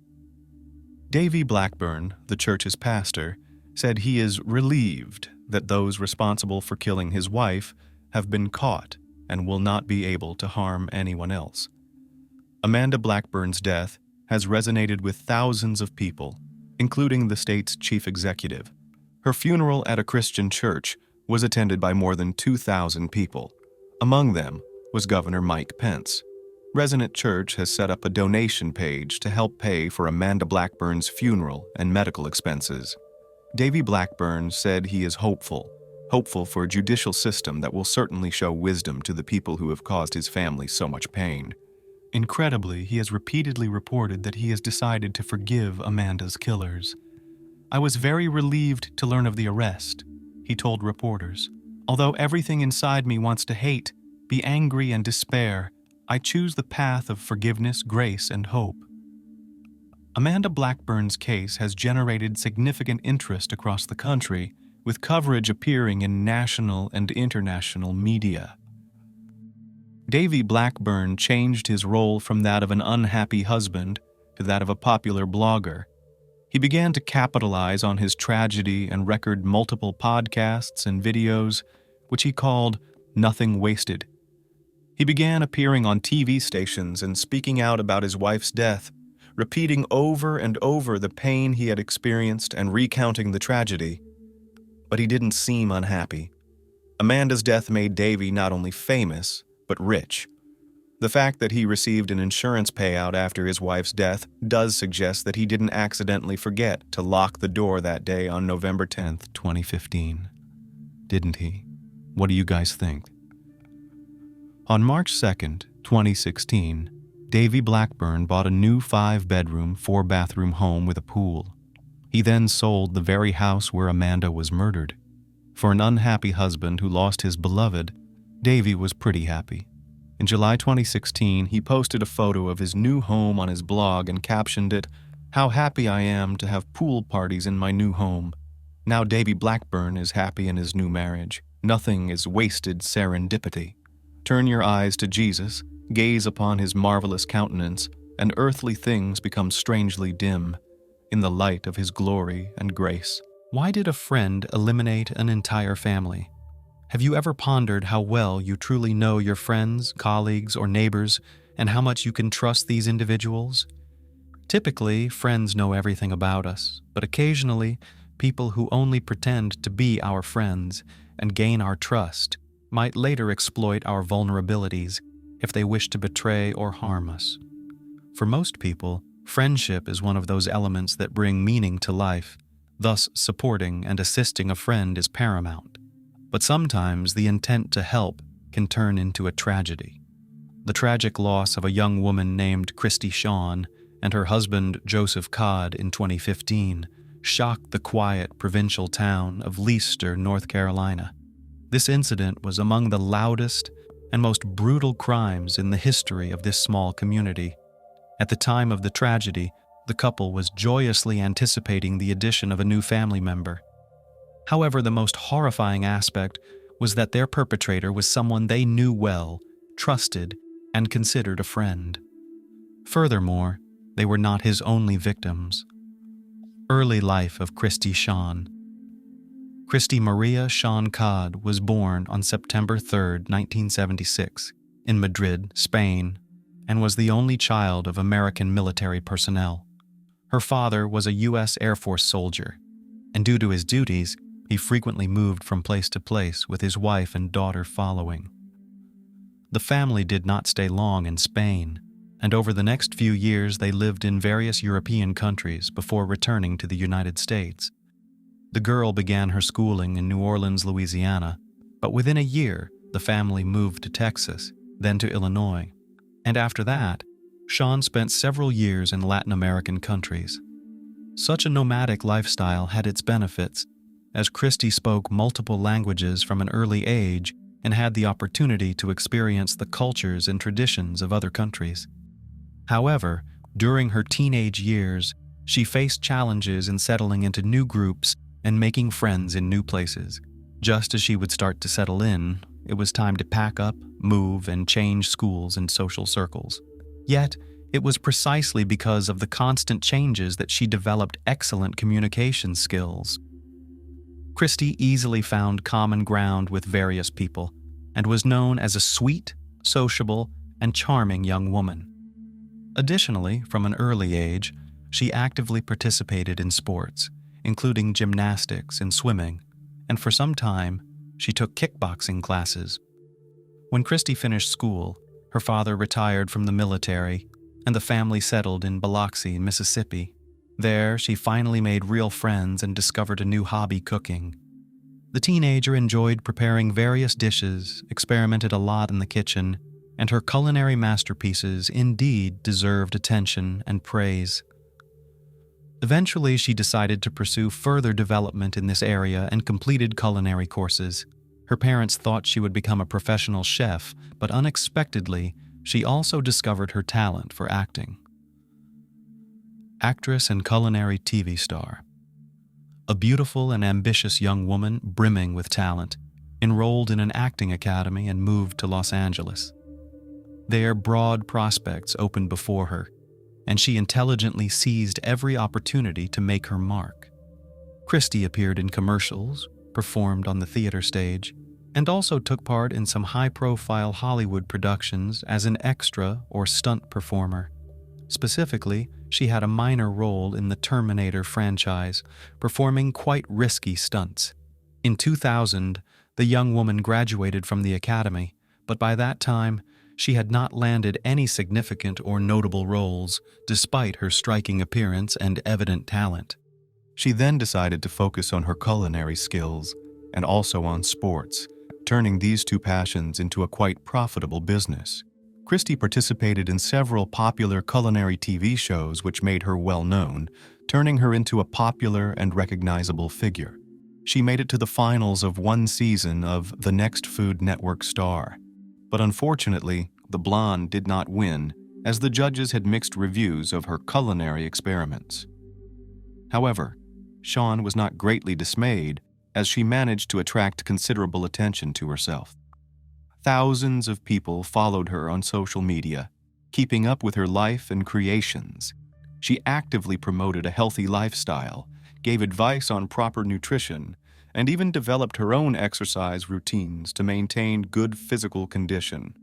Davy Blackburn, the church's pastor, said he is relieved that those responsible for killing his wife have been caught and will not be able to harm anyone else. Amanda Blackburn's death has resonated with thousands of people, including the state's chief executive. Her funeral at a Christian church was attended by more than 2,000 people. Among them was Governor Mike Pence. Resonant Church has set up a donation page to help pay for Amanda Blackburn's funeral and medical expenses. Davy Blackburn said he is hopeful for a judicial system that will certainly show wisdom to the people who have caused his family so much pain. Incredibly, he has repeatedly reported that he has decided to forgive Amanda's killers. "I was very relieved to learn of the arrest," he told reporters. "Although everything inside me wants to hate, be angry, and despair, I choose the path of forgiveness, grace, and hope." Amanda Blackburn's case has generated significant interest across the country, with coverage appearing in national and international media. Davy Blackburn changed his role from that of an unhappy husband to that of a popular blogger. He began to capitalize on his tragedy and record multiple podcasts and videos, which he called Nothing Wasted. He began appearing on TV stations and speaking out about his wife's death, repeating over and over the pain he had experienced and recounting the tragedy. But he didn't seem unhappy. Amanda's death made Davy not only famous, but rich. The fact that he received an insurance payout after his wife's death does suggest that he didn't accidentally forget to lock the door that day on November 10, 2015. didn't he? What do you guys think? On March 2nd, 2016, Davy Blackburn bought a new 5-bedroom, 4-bathroom home with a pool. He then sold the very house where Amanda was murdered. For an unhappy husband who lost his beloved, Davy was pretty happy. In July 2016, he posted a photo of his new home on his blog and captioned it, "How happy I am to have pool parties in my new home." Now Davy Blackburn is happy in his new marriage. Nothing is wasted serendipity. Turn your eyes to Jesus, gaze upon his marvelous countenance, and earthly things become strangely dim in the light of his glory and grace. Why did a friend eliminate an entire family? Have you ever pondered how well you truly know your friends, colleagues, or neighbors, and how much you can trust these individuals? Typically, friends know everything about us, but occasionally, people who only pretend to be our friends and gain our trust might later exploit our vulnerabilities if they wish to betray or harm us. For most people, friendship is one of those elements that bring meaning to life. Thus, supporting and assisting a friend is paramount. But sometimes the intent to help can turn into a tragedy. The tragic loss of a young woman named Christy Shawn and her husband Joseph Codd in 2015 shocked the quiet provincial town of Leicester, North Carolina. This incident was among the loudest and most brutal crimes in the history of this small community. At the time of the tragedy, the couple was joyously anticipating the addition of a new family member. However, the most horrifying aspect was that their perpetrator was someone they knew well, trusted, and considered a friend. Furthermore, they were not his only victims. Early life of Christy Shawn. Christy Maria Shawn Codd was born on September 3, 1976, in Madrid, Spain, and was the only child of American military personnel. Her father was a U.S. Air Force soldier, and due to his duties, he frequently moved from place to place with his wife and daughter following. The family did not stay long in Spain, and over the next few years they lived in various European countries before returning to the United States. The girl began her schooling in New Orleans, Louisiana, but within a year, the family moved to Texas, then to Illinois, and after that, Shawn spent several years in Latin American countries. Such a nomadic lifestyle had its benefits, as Christy spoke multiple languages from an early age and had the opportunity to experience the cultures and traditions of other countries. However, during her teenage years, she faced challenges in settling into new groups and making friends in new places. Just as she would start to settle in, it was time to pack up, move, and change schools and social circles. Yet, it was precisely because of the constant changes that she developed excellent communication skills. Christy easily found common ground with various people and was known as a sweet, sociable, and charming young woman. Additionally, from an early age, she actively participated in sports, including gymnastics and swimming, and for some time, she took kickboxing classes. When Christy finished school, her father retired from the military, and the family settled in Biloxi, Mississippi. There, she finally made real friends and discovered a new hobby, cooking. The teenager enjoyed preparing various dishes, experimented a lot in the kitchen, and her culinary masterpieces indeed deserved attention and praise. Eventually, she decided to pursue further development in this area and completed culinary courses. Her parents thought she would become a professional chef, but unexpectedly, she also discovered her talent for acting. Actress and culinary TV star. A beautiful and ambitious young woman brimming with talent, enrolled in an acting academy and moved to Los Angeles. There, broad prospects opened before her, and she intelligently seized every opportunity to make her mark. Christy appeared in commercials, performed on the theater stage, and also took part in some high-profile Hollywood productions as an extra or stunt performer. Specifically, she had a minor role in the Terminator franchise, performing quite risky stunts. In 2000, the young woman graduated from the academy, but by that time, she had not landed any significant or notable roles, despite her striking appearance and evident talent. She then decided to focus on her culinary skills, and also on sports, turning these two passions into a quite profitable business. Christie participated in several popular culinary TV shows which made her well known, turning her into a popular and recognizable figure. She made it to the finals of one season of The Next Food Network Star. But unfortunately, the blonde did not win, as the judges had mixed reviews of her culinary experiments. However, Shawn was not greatly dismayed, as she managed to attract considerable attention to herself. Thousands of people followed her on social media, keeping up with her life and creations. She actively promoted a healthy lifestyle, gave advice on proper nutrition, and even developed her own exercise routines to maintain good physical condition.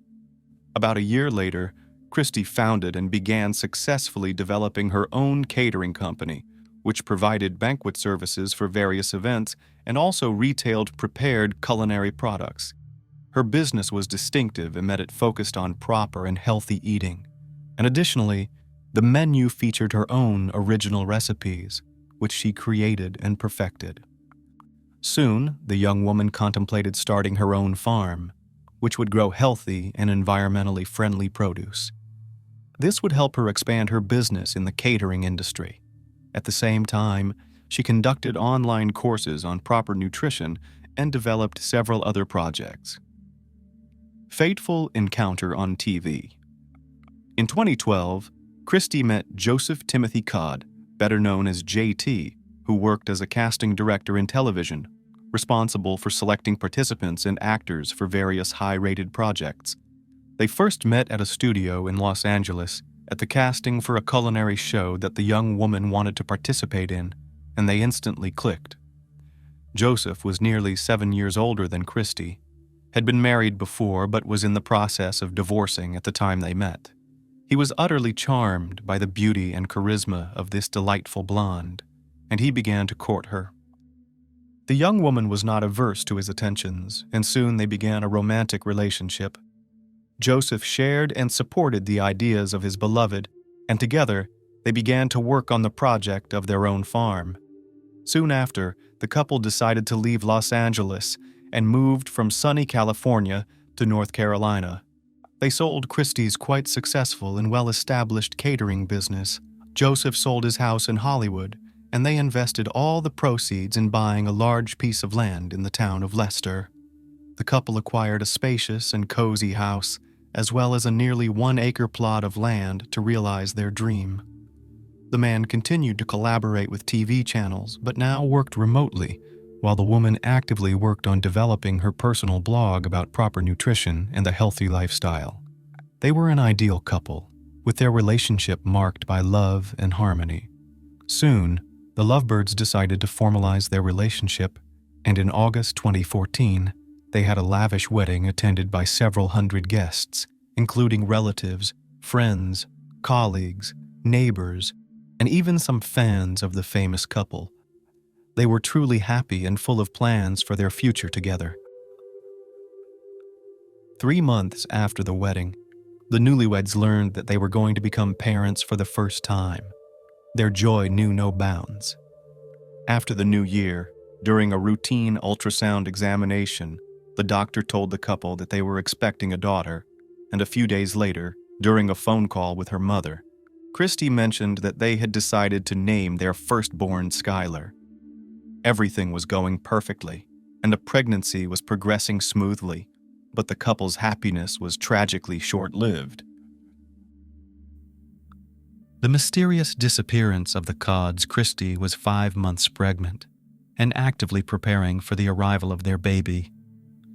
About a year later, Christie founded and began successfully developing her own catering company, which provided banquet services for various events and also retailed prepared culinary products. Her business was distinctive in that it focused on proper and healthy eating. And additionally, the menu featured her own original recipes, which she created and perfected. Soon, the young woman contemplated starting her own farm, which would grow healthy and environmentally friendly produce. This would help her expand her business in the catering industry. At the same time, she conducted online courses on proper nutrition and developed several other projects. Fateful encounter on TV. In 2012, Christie met Joseph Timothy Codd, better known as JT, who worked as a casting director in television, responsible for selecting participants and actors for various high-rated projects. They first met at a studio in Los Angeles at the casting for a culinary show that the young woman wanted to participate in, and they instantly clicked. Joseph was nearly 7 years older than Christie, had been married before but was in the process of divorcing at the time they met. He was utterly charmed by the beauty and charisma of this delightful blonde, and he began to court her. The young woman was not averse to his attentions, and soon they began a romantic relationship. Joseph shared and supported the ideas of his beloved, and together they began to work on the project of their own farm. Soon after, the couple decided to leave Los Angeles and moved from sunny California to North Carolina. They sold Christie's quite successful and well-established catering business. Joseph sold his house in Hollywood, and they invested all the proceeds in buying a large piece of land in the town of Leicester. The couple acquired a spacious and cozy house, as well as a nearly 1-acre plot of land to realize their dream. The man continued to collaborate with TV channels, but now worked remotely, while the woman actively worked on developing her personal blog about proper nutrition and a healthy lifestyle. They were an ideal couple, with their relationship marked by love and harmony. Soon, the lovebirds decided to formalize their relationship, and in August 2014, they had a lavish wedding attended by several hundred guests, including relatives, friends, colleagues, neighbors, and even some fans of the famous couple. They were truly happy and full of plans for their future together. 3 months after the wedding, the newlyweds learned that they were going to become parents for the first time. Their joy knew no bounds. After the new year, during a routine ultrasound examination, the doctor told the couple that they were expecting a daughter, and a few days later, during a phone call with her mother, Christie mentioned that they had decided to name their firstborn Skylar. Everything was going perfectly, and the pregnancy was progressing smoothly, but the couple's happiness was tragically short-lived. The mysterious disappearance of the Codds. Christie was 5 months pregnant and actively preparing for the arrival of their baby.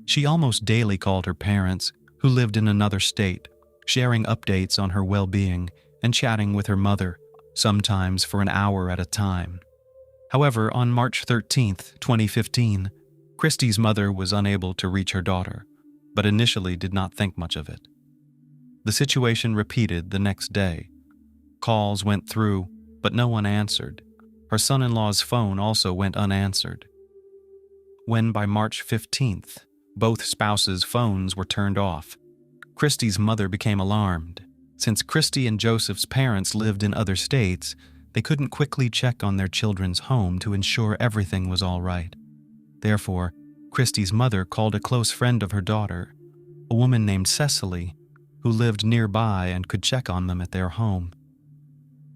She almost daily called her parents, who lived in another state, sharing updates on her well-being and chatting with her mother, sometimes for an hour at a time. However, on March 13, 2015, Christie's mother was unable to reach her daughter, but initially did not think much of it. The situation repeated the next day. Calls went through, but no one answered. Her son-in-law's phone also went unanswered. When by March 15th, both spouses' phones were turned off, Christie's mother became alarmed. Since Christie and Joseph's parents lived in other states, they couldn't quickly check on their children's home to ensure everything was all right. Therefore, Christy's mother called a close friend of her daughter, a woman named Cecily, who lived nearby and could check on them at their home.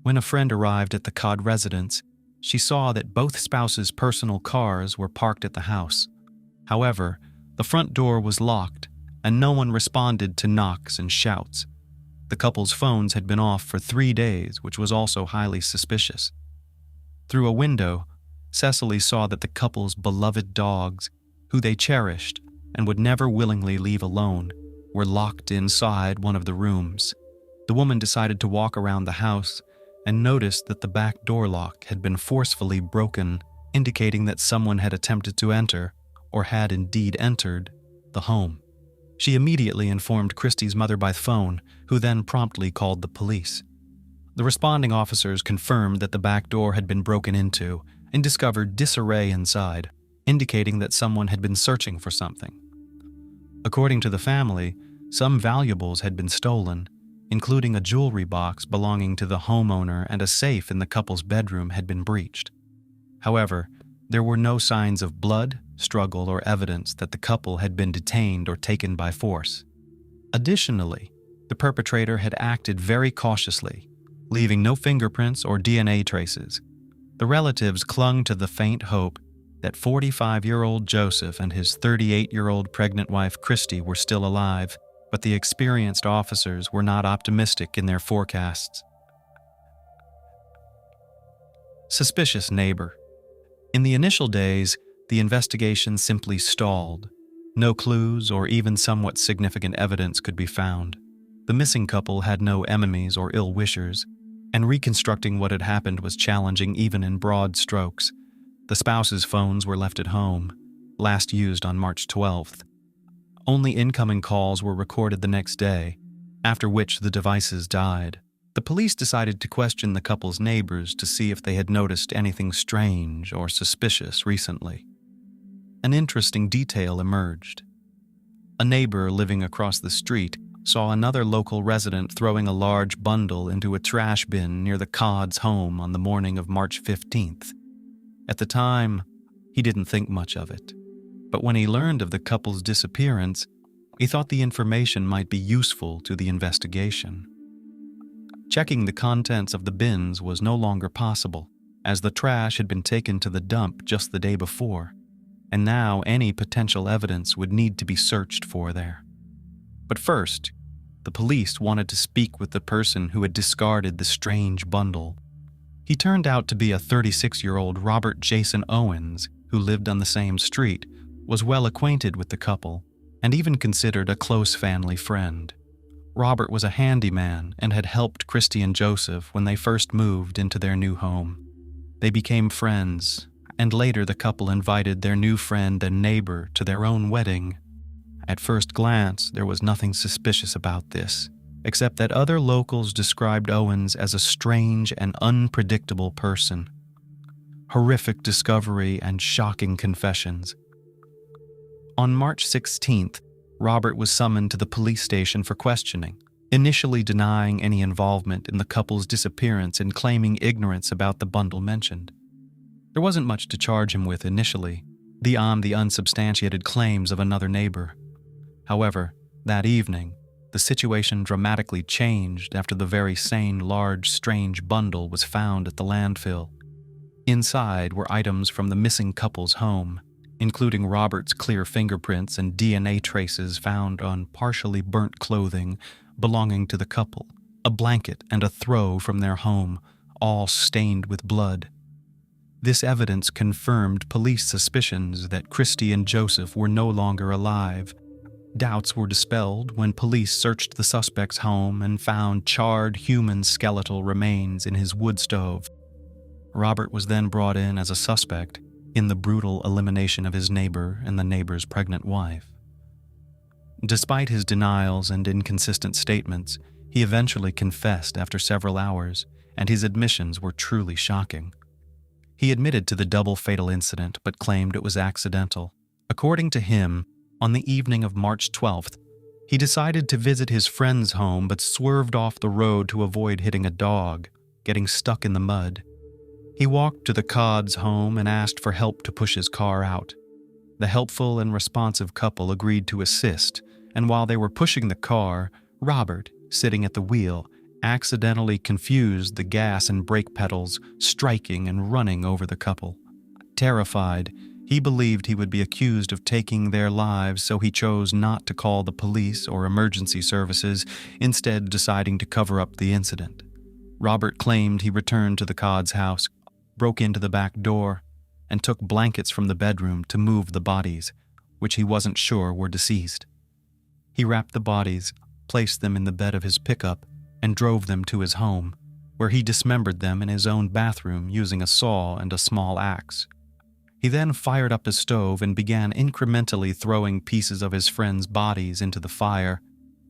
When a friend arrived at the Codd residence, she saw that both spouses' personal cars were parked at the house. However, the front door was locked, and no one responded to knocks and shouts. The couple's phones had been off for 3 days, which was also highly suspicious. Through a window, Cecily saw that the couple's beloved dogs, who they cherished and would never willingly leave alone, were locked inside one of the rooms. The woman decided to walk around the house and noticed that the back door lock had been forcefully broken, indicating that someone had attempted to enter, or had indeed entered, the home. She immediately informed Christy's mother by phone, who then promptly called the police. The responding officers confirmed that the back door had been broken into and discovered disarray inside, indicating that someone had been searching for something. According to the family, some valuables had been stolen, including a jewelry box belonging to the homeowner, and a safe in the couple's bedroom had been breached. However, there were no signs of blood, struggle, or evidence that the couple had been detained or taken by force. Additionally, the perpetrator had acted very cautiously, leaving no fingerprints or DNA traces. The relatives clung to the faint hope that 45-year-old Joseph and his 38-year-old pregnant wife Christy were still alive, but the experienced officers were not optimistic in their forecasts. Suspicious neighbor. In the initial days, the investigation simply stalled. No clues or even somewhat significant evidence could be found. The missing couple had no enemies or ill-wishers, and reconstructing what had happened was challenging even in broad strokes. The spouses' phones were left at home, last used on March 12th. Only incoming calls were recorded the next day, after which the devices died. The police decided to question the couple's neighbors to see if they had noticed anything strange or suspicious recently. An interesting detail emerged. A neighbor living across the street saw another local resident throwing a large bundle into a trash bin near the Codd's home on the morning of March 15th. At the time, he didn't think much of it, but when he learned of the couple's disappearance, he thought the information might be useful to the investigation. Checking the contents of the bins was no longer possible, as the trash had been taken to the dump just the day before, and now any potential evidence would need to be searched for there. But first, the police wanted to speak with the person who had discarded the strange bundle. He turned out to be a 36-year-old Robert Jason Owens, who lived on the same street, was well acquainted with the couple, and even considered a close family friend. Robert was a handyman and had helped Christy and Joseph when they first moved into their new home. They became friends, and later the couple invited their new friend and neighbor to their own wedding. At first glance, there was nothing suspicious about this, except that other locals described Owens as a strange and unpredictable person. Horrific discovery and shocking confessions. On March 16th, Robert was summoned to the police station for questioning, initially denying any involvement in the couple's disappearance and claiming ignorance about the bundle mentioned. There wasn't much to charge him with initially, beyond the unsubstantiated claims of another neighbor. However, that evening, the situation dramatically changed after the very same large, strange bundle was found at the landfill. Inside were items from the missing couple's home, including Robert's clear fingerprints and DNA traces found on partially burnt clothing belonging to the couple, a blanket and a throw from their home, all stained with blood. This evidence confirmed police suspicions that Christy and Joseph were no longer alive. Doubts were dispelled when police searched the suspect's home and found charred human skeletal remains in his wood stove. Robert was then brought in as a suspect in the brutal elimination of his neighbor and the neighbor's pregnant wife. Despite his denials and inconsistent statements, he eventually confessed after several hours, and his admissions were truly shocking. He admitted to the double fatal incident but claimed it was accidental. According to him, on the evening of March 12th, he decided to visit his friend's home but swerved off the road to avoid hitting a dog, getting stuck in the mud. He walked to the Codd's home and asked for help to push his car out. The helpful and responsive couple agreed to assist, and while they were pushing the car, Robert, sitting at the wheel, accidentally confused the gas and brake pedals, striking and running over the couple. Terrified, he believed he would be accused of taking their lives, so he chose not to call the police or emergency services, instead deciding to cover up the incident. Robert claimed he returned to the Codd's house, broke into the back door, and took blankets from the bedroom to move the bodies, which he wasn't sure were deceased. He wrapped the bodies, placed them in the bed of his pickup, and drove them to his home, where he dismembered them in his own bathroom using a saw and a small axe. He then fired up his stove and began incrementally throwing pieces of his friends' bodies into the fire,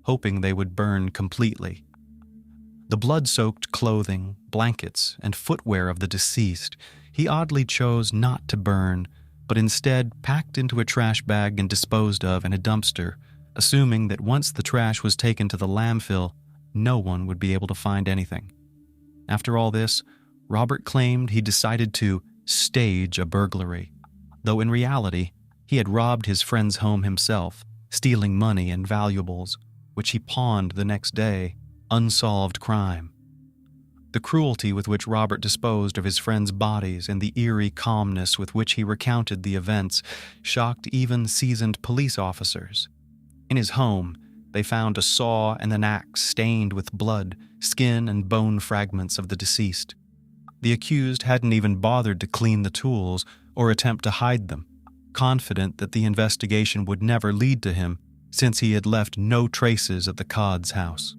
hoping they would burn completely. The blood-soaked clothing, blankets, and footwear of the deceased he oddly chose not to burn, but instead packed into a trash bag and disposed of in a dumpster, assuming that once the trash was taken to the landfill, no one would be able to find anything. After all this, Robert claimed he decided to stage a burglary, though in reality, he had robbed his friend's home himself, stealing money and valuables, which he pawned the next day. Unsolved crime. The cruelty with which Robert disposed of his friends' bodies and the eerie calmness with which he recounted the events shocked even seasoned police officers. In his home, they found a saw and an axe stained with blood, skin, and bone fragments of the deceased. The accused hadn't even bothered to clean the tools or attempt to hide them, confident that the investigation would never lead to him since he had left no traces at the Codd's house.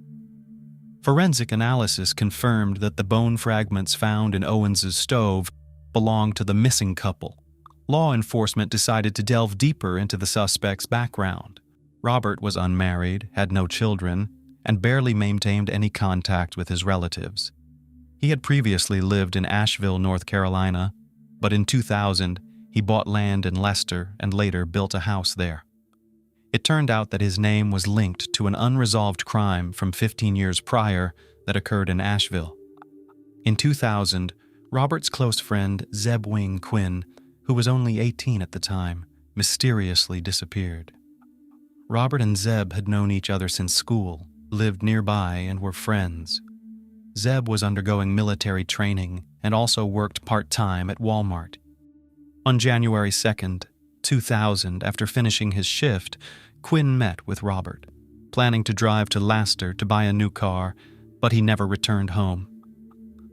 Forensic analysis confirmed that the bone fragments found in Owens's stove belonged to the missing couple. Law enforcement decided to delve deeper into the suspect's background. Robert was unmarried, had no children, and barely maintained any contact with his relatives. He had previously lived in Asheville, North Carolina, but in 2000, he bought land in Leicester and later built a house there. It turned out that his name was linked to an unresolved crime from 15 years prior that occurred in Asheville. In 2000, Robert's close friend Zeb Wing Quinn, who was only 18 at the time, mysteriously disappeared. Robert and Zeb had known each other since school, lived nearby, and were friends. Zeb was undergoing military training and also worked part-time at Walmart. On January 2nd, 2000, after finishing his shift, Quinn met with Robert, planning to drive to Leicester to buy a new car, but he never returned home.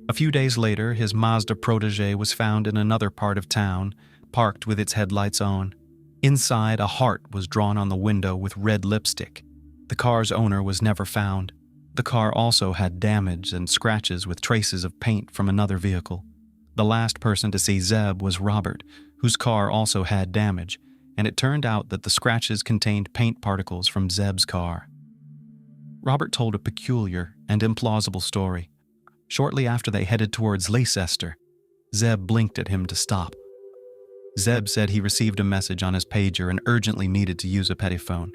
A few days later, his Mazda Protege was found in another part of town, parked with its headlights on. Inside, a heart was drawn on the window with red lipstick. The car's owner was never found. The car also had damage and scratches with traces of paint from another vehicle. The last person to see Zeb was Robert, whose car also had damage, and it turned out that the scratches contained paint particles from Zeb's car. Robert told a peculiar and implausible story. Shortly after they headed towards Leicester, Zeb blinked at him to stop. Zeb said he received a message on his pager and urgently needed to use a payphone.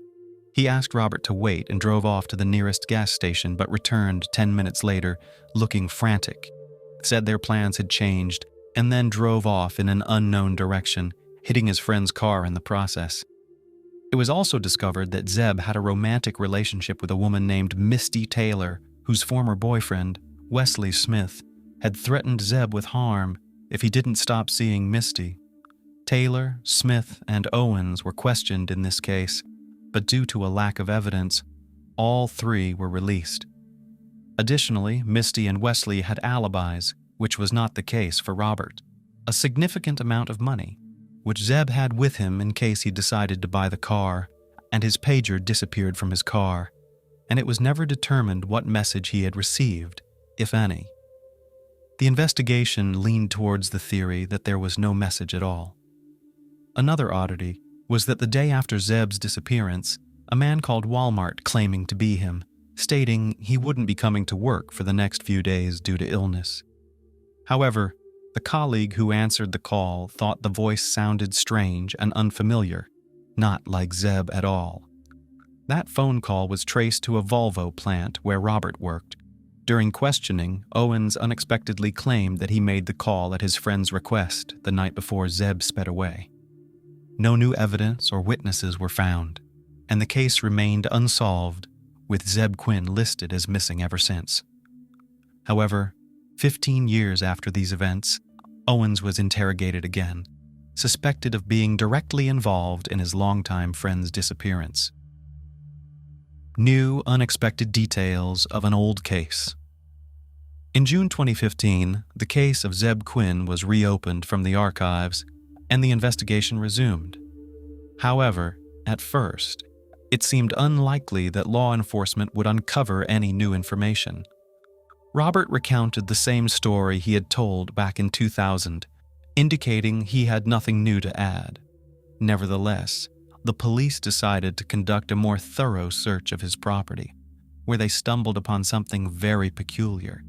He asked Robert to wait and drove off to the nearest gas station, but returned 10 minutes later, looking frantic. Said their plans had changed, and then drove off in an unknown direction, hitting his friend's car in the process. It was also discovered that Zeb had a romantic relationship with a woman named Misty Taylor, whose former boyfriend, Wesley Smith, had threatened Zeb with harm if he didn't stop seeing Misty. Taylor, Smith, and Owens were questioned in this case, but due to a lack of evidence, all three were released. Additionally, Misty and Wesley had alibis, which was not the case for Robert. A significant amount of money, which Zeb had with him in case he decided to buy the car, and his pager disappeared from his car, and it was never determined what message he had received, if any. The investigation leaned towards the theory that there was no message at all. Another oddity was that the day after Zeb's disappearance, a man called Walmart claiming to be him, stating he wouldn't be coming to work for the next few days due to illness. However, the colleague who answered the call thought the voice sounded strange and unfamiliar, not like Zeb at all. That phone call was traced to a Volvo plant where Robert worked. During questioning, Owens unexpectedly claimed that he made the call at his friend's request the night before Zeb sped away. no new evidence or witnesses were found, and the case remained unsolved, with Zeb Quinn listed as missing ever since. However, 15 years after these events, Owens was interrogated again, suspected of being directly involved in his longtime friend's disappearance. New, unexpected details of an old case. In June 2015, the case of Zeb Quinn was reopened from the archives, and the investigation resumed. However, at first, it seemed unlikely that law enforcement would uncover any new information. Robert recounted the same story he had told back in 2000, indicating he had nothing new to add. Nevertheless, the police decided to conduct a more thorough search of his property, where they stumbled upon something very peculiar.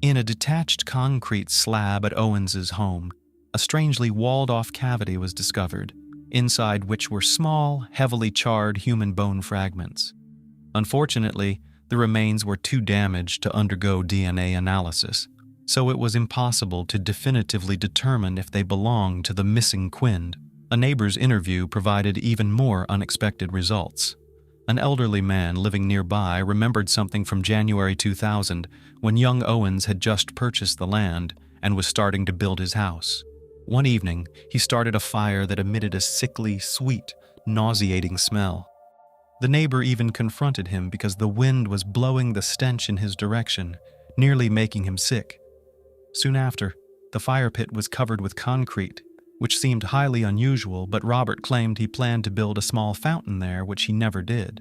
In a detached concrete slab at Owens's home, a strangely walled-off cavity was discovered, inside which were small, heavily charred human bone fragments. Unfortunately, the remains were too damaged to undergo DNA analysis, so it was impossible to definitively determine if they belonged to the missing Quinn. A neighbor's interview provided even more unexpected results. An elderly man living nearby remembered something from January 2000, when young Owens had just purchased the land and was starting to build his house. One evening, he started a fire that emitted a sickly, sweet, nauseating smell. The neighbor even confronted him because the wind was blowing the stench in his direction, nearly making him sick. Soon after, the fire pit was covered with concrete, which seemed highly unusual, but Robert claimed he planned to build a small fountain there, which he never did.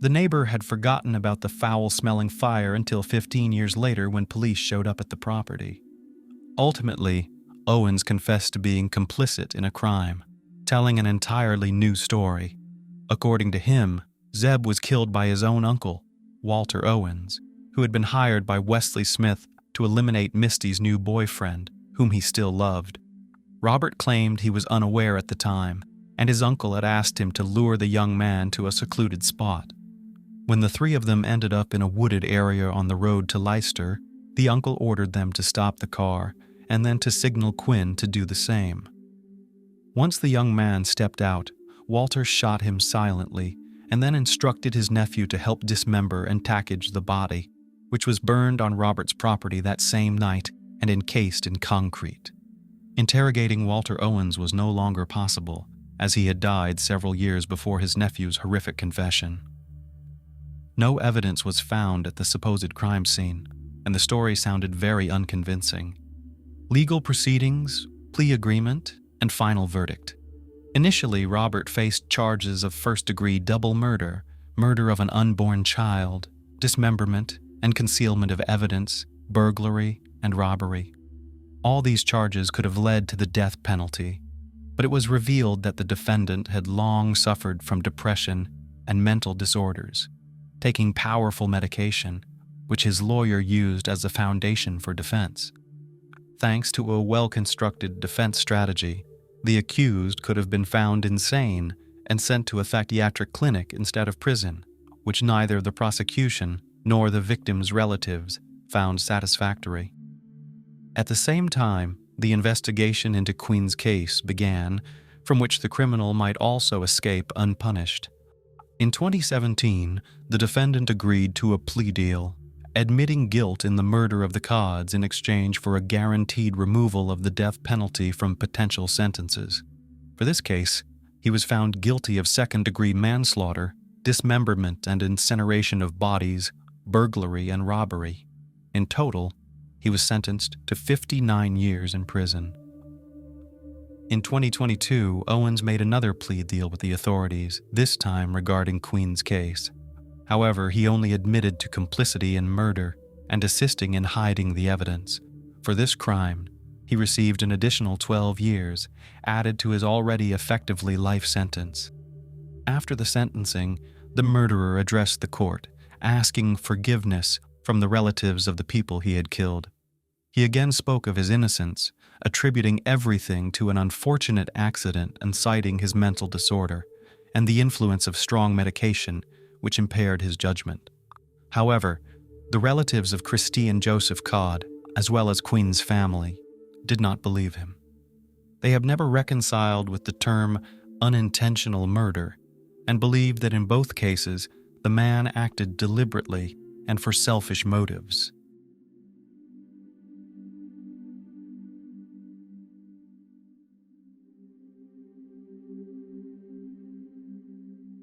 The neighbor had forgotten about the foul-smelling fire until 15 years later when police showed up at the property. Ultimately, Owens confessed to being complicit in a crime, telling an entirely new story. According to him, Zeb was killed by his own uncle, Walter Owens, who had been hired by Wesley Smith to eliminate Misty's new boyfriend, whom he still loved. Robert claimed he was unaware at the time, and his uncle had asked him to lure the young man to a secluded spot. When the three of them ended up in a wooded area on the road to Leicester, the uncle ordered them to stop the car and then to signal Quinn to do the same. Once the young man stepped out, Walter shot him silently and then instructed his nephew to help dismember and package the body, which was burned on Robert's property that same night and encased in concrete. Interrogating Walter Owens was no longer possible, as he had died several years before his nephew's horrific confession. No evidence was found at the supposed crime scene, and the story sounded very unconvincing. Legal proceedings, plea agreement, and final verdict. Initially, Robert faced charges of first-degree double murder, murder of an unborn child, dismemberment and concealment of evidence, burglary, and robbery. All these charges could have led to the death penalty, but it was revealed that the defendant had long suffered from depression and mental disorders, taking powerful medication, which his lawyer used as a foundation for defense. Thanks to a well-constructed defense strategy, the accused could have been found insane and sent to a psychiatric clinic instead of prison, which neither the prosecution nor the victim's relatives found satisfactory. At the same time, the investigation into Quinn's case began, from which the criminal might also escape unpunished. In 2017, the defendant agreed to a plea deal, admitting guilt in the murder of the Codds in exchange for a guaranteed removal of the death penalty from potential sentences. For this case, he was found guilty of second-degree manslaughter, dismemberment and incineration of bodies, burglary, and robbery. In total, he was sentenced to 59 years in prison. In 2022, Owens made another plea deal with the authorities, this time regarding Quinn's case. However, he only admitted to complicity in murder and assisting in hiding the evidence. For this crime, he received an additional 12 years, added to his already effectively life sentence. After the sentencing, the murderer addressed the court, asking forgiveness from the relatives of the people he had killed. He again spoke of his innocence, attributing everything to an unfortunate accident and citing his mental disorder and the influence of strong medication, which impaired his judgment. However, the relatives of Christy and Joseph Codd, as well as Quinn's family, did not believe him. They have never reconciled with the term unintentional murder and believe that in both cases, the man acted deliberately and for selfish motives.